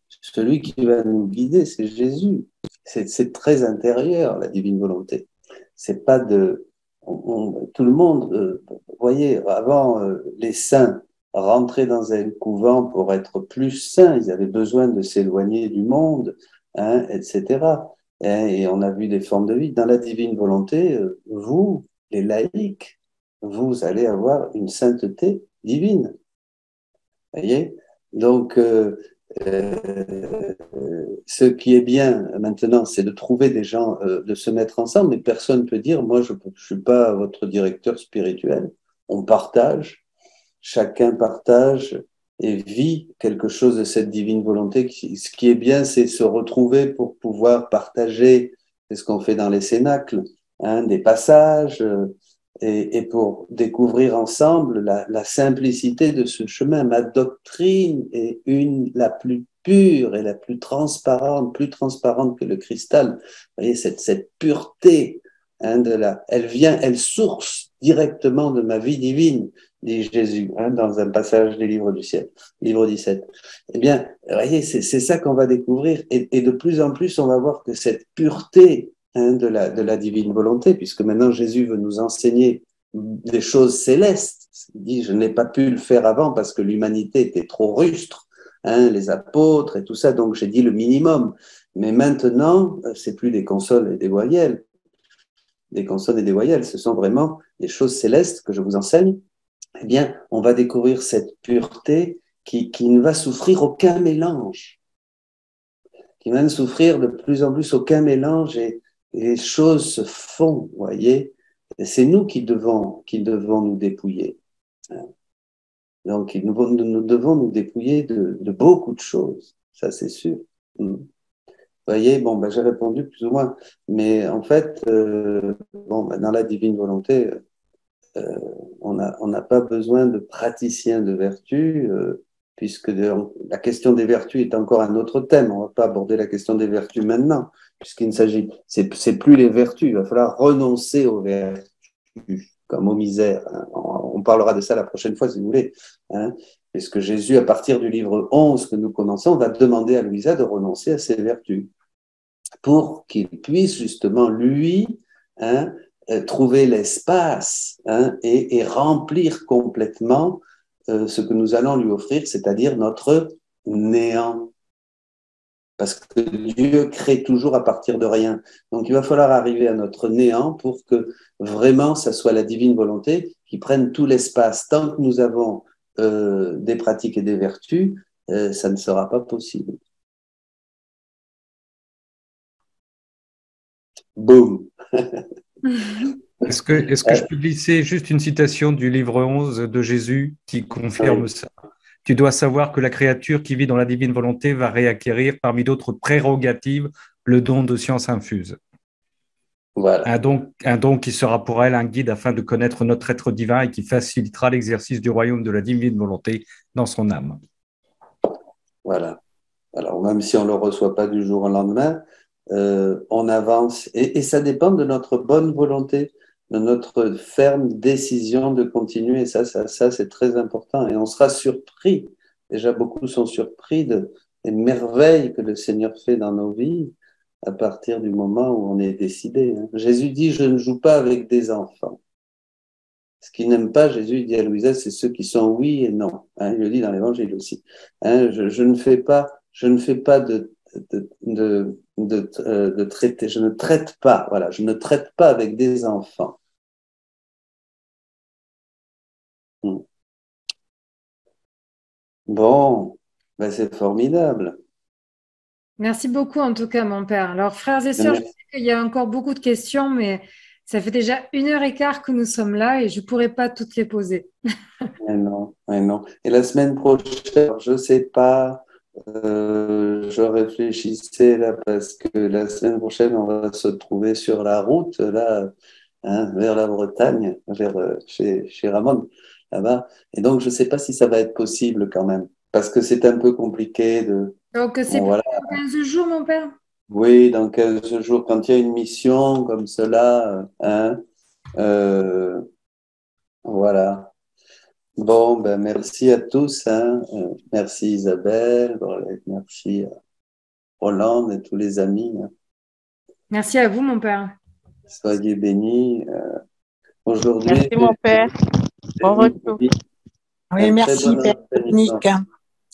Speaker 1: celui qui va nous guider, c'est Jésus. C'est très intérieur, la divine volonté. C'est pas tout le monde, vous voyez, avant les saints rentraient dans un couvent pour être plus saints, ils avaient besoin de s'éloigner du monde, hein, etc. Et on a vu des formes de vie. Dans la divine volonté, vous, les laïcs, vous allez avoir une sainteté divine. Vous voyez? Donc, ce qui est bien maintenant, c'est de trouver des gens, de se mettre ensemble, mais personne ne peut dire, moi, je ne suis pas votre directeur spirituel. On partage, chacun partage et vit quelque chose de cette divine volonté. Ce qui est bien, c'est se retrouver pour pouvoir partager, c'est ce qu'on fait dans les cénacles, hein, des passages, et pour découvrir ensemble la simplicité de ce chemin. Ma doctrine est la plus pure et la plus transparente que le cristal. Vous voyez, cette pureté, hein, elle source directement de ma vie divine, dit Jésus, hein, dans un passage des livres du ciel, livre 17. Eh bien, vous voyez, c'est ça qu'on va découvrir, et de plus en plus, on va voir que cette pureté, hein, de la divine volonté, puisque maintenant Jésus veut nous enseigner des choses célestes. Il dit, je n'ai pas pu le faire avant parce que l'humanité était trop rustre, hein, les apôtres et tout ça, donc j'ai dit le minimum. Mais maintenant, c'est plus des consonnes et des voyelles. Des consonnes et des voyelles, ce sont vraiment des choses célestes que je vous enseigne. Eh bien, on va découvrir cette pureté qui ne va souffrir aucun mélange, qui va ne souffrir de plus en plus aucun mélange, et les choses se font, vous voyez. Et c'est nous qui devons nous dépouiller. Donc, nous devons nous dépouiller de beaucoup de choses, ça c'est sûr. Vous voyez, bon, ben, j'ai répondu plus ou moins, mais en fait, dans la divine volonté, on n'a pas besoin de praticiens de vertu, puisque la question des vertus est encore un autre thème. On ne va pas aborder la question des vertus maintenant, puisqu'il ne s'agit, c'est plus les vertus, il va falloir renoncer aux vertus, comme aux misères. Hein. On parlera de ça la prochaine fois, si vous voulez. Hein. Puisque Jésus, à partir du livre 11 que nous commençons, va demander à Louisa de renoncer à ses vertus, pour qu'il puisse justement, lui, hein, trouver l'espace, hein, et remplir complètement ce que nous allons lui offrir, c'est-à-dire notre néant. Parce que Dieu crée toujours à partir de rien. Donc il va falloir arriver à notre néant pour que vraiment ça soit la divine volonté qui prenne tout l'espace. Tant que nous avons des pratiques et des vertus, ça ne sera pas possible. Boum.
Speaker 5: Est-ce que je peux glisser juste une citation du livre 11 de Jésus qui confirme ça? Tu dois savoir que la créature qui vit dans la divine volonté va réacquérir, parmi d'autres prérogatives, le don de science infuse.
Speaker 1: Voilà.
Speaker 5: Un don qui sera pour elle un guide afin de connaître notre être divin et qui facilitera l'exercice du royaume de la divine volonté dans son âme.
Speaker 1: Voilà. Alors, même si on ne le reçoit pas du jour au lendemain, on avance. Et ça dépend de notre bonne volonté, de notre ferme décision de continuer. Ça c'est très important. Et on sera surpris. Déjà, beaucoup sont surpris des merveilles que le Seigneur fait dans nos vies à partir du moment où on est décidé. Hein. Jésus dit, je ne joue pas avec des enfants. Ce qu'il n'aime pas, Jésus dit à Louisa, c'est ceux qui sont oui et non. Hein, il le dit dans l'Évangile aussi. Hein, je ne fais pas de traiter, je ne traite pas, voilà, je ne traite pas avec des enfants. Bon, ben c'est formidable.
Speaker 4: Merci beaucoup en tout cas, mon père. Alors, frères et sœurs, je sais qu'il y a encore beaucoup de questions, mais ça fait déjà 1h15 que nous sommes là et je ne pourrai pas toutes les poser.
Speaker 1: Mais non, mais non. Et la semaine prochaine, je ne sais pas, je réfléchissais là parce que la semaine prochaine, on va se trouver sur la route, là, hein, vers la Bretagne, chez Ramon, là-bas. Et donc, je ne sais pas si ça va être possible quand même, parce que c'est un peu compliqué de...
Speaker 4: Donc, c'est
Speaker 1: bon, voilà.
Speaker 4: dans 15 jours, mon père?
Speaker 1: Oui, dans 15 jours, quand il y a une mission comme cela, hein, voilà. Bon, ben merci à tous, hein. Merci Isabelle, merci Roland et tous les amis. Hein.
Speaker 4: Merci à vous, mon père.
Speaker 1: Soyez bénis. Aujourd'hui.
Speaker 13: Merci, mon père. Bon retour.
Speaker 14: Oui, merci, Père Dominique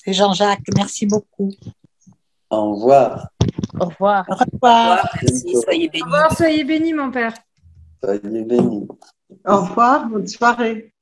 Speaker 14: et Jean-Jacques. Merci beaucoup.
Speaker 1: Au revoir.
Speaker 13: Au revoir.
Speaker 14: Au revoir.
Speaker 7: Merci, soyez bénis.
Speaker 4: Au revoir, soyez bénis, mon père.
Speaker 1: Soyez bénis.
Speaker 10: Au revoir, bonne soirée.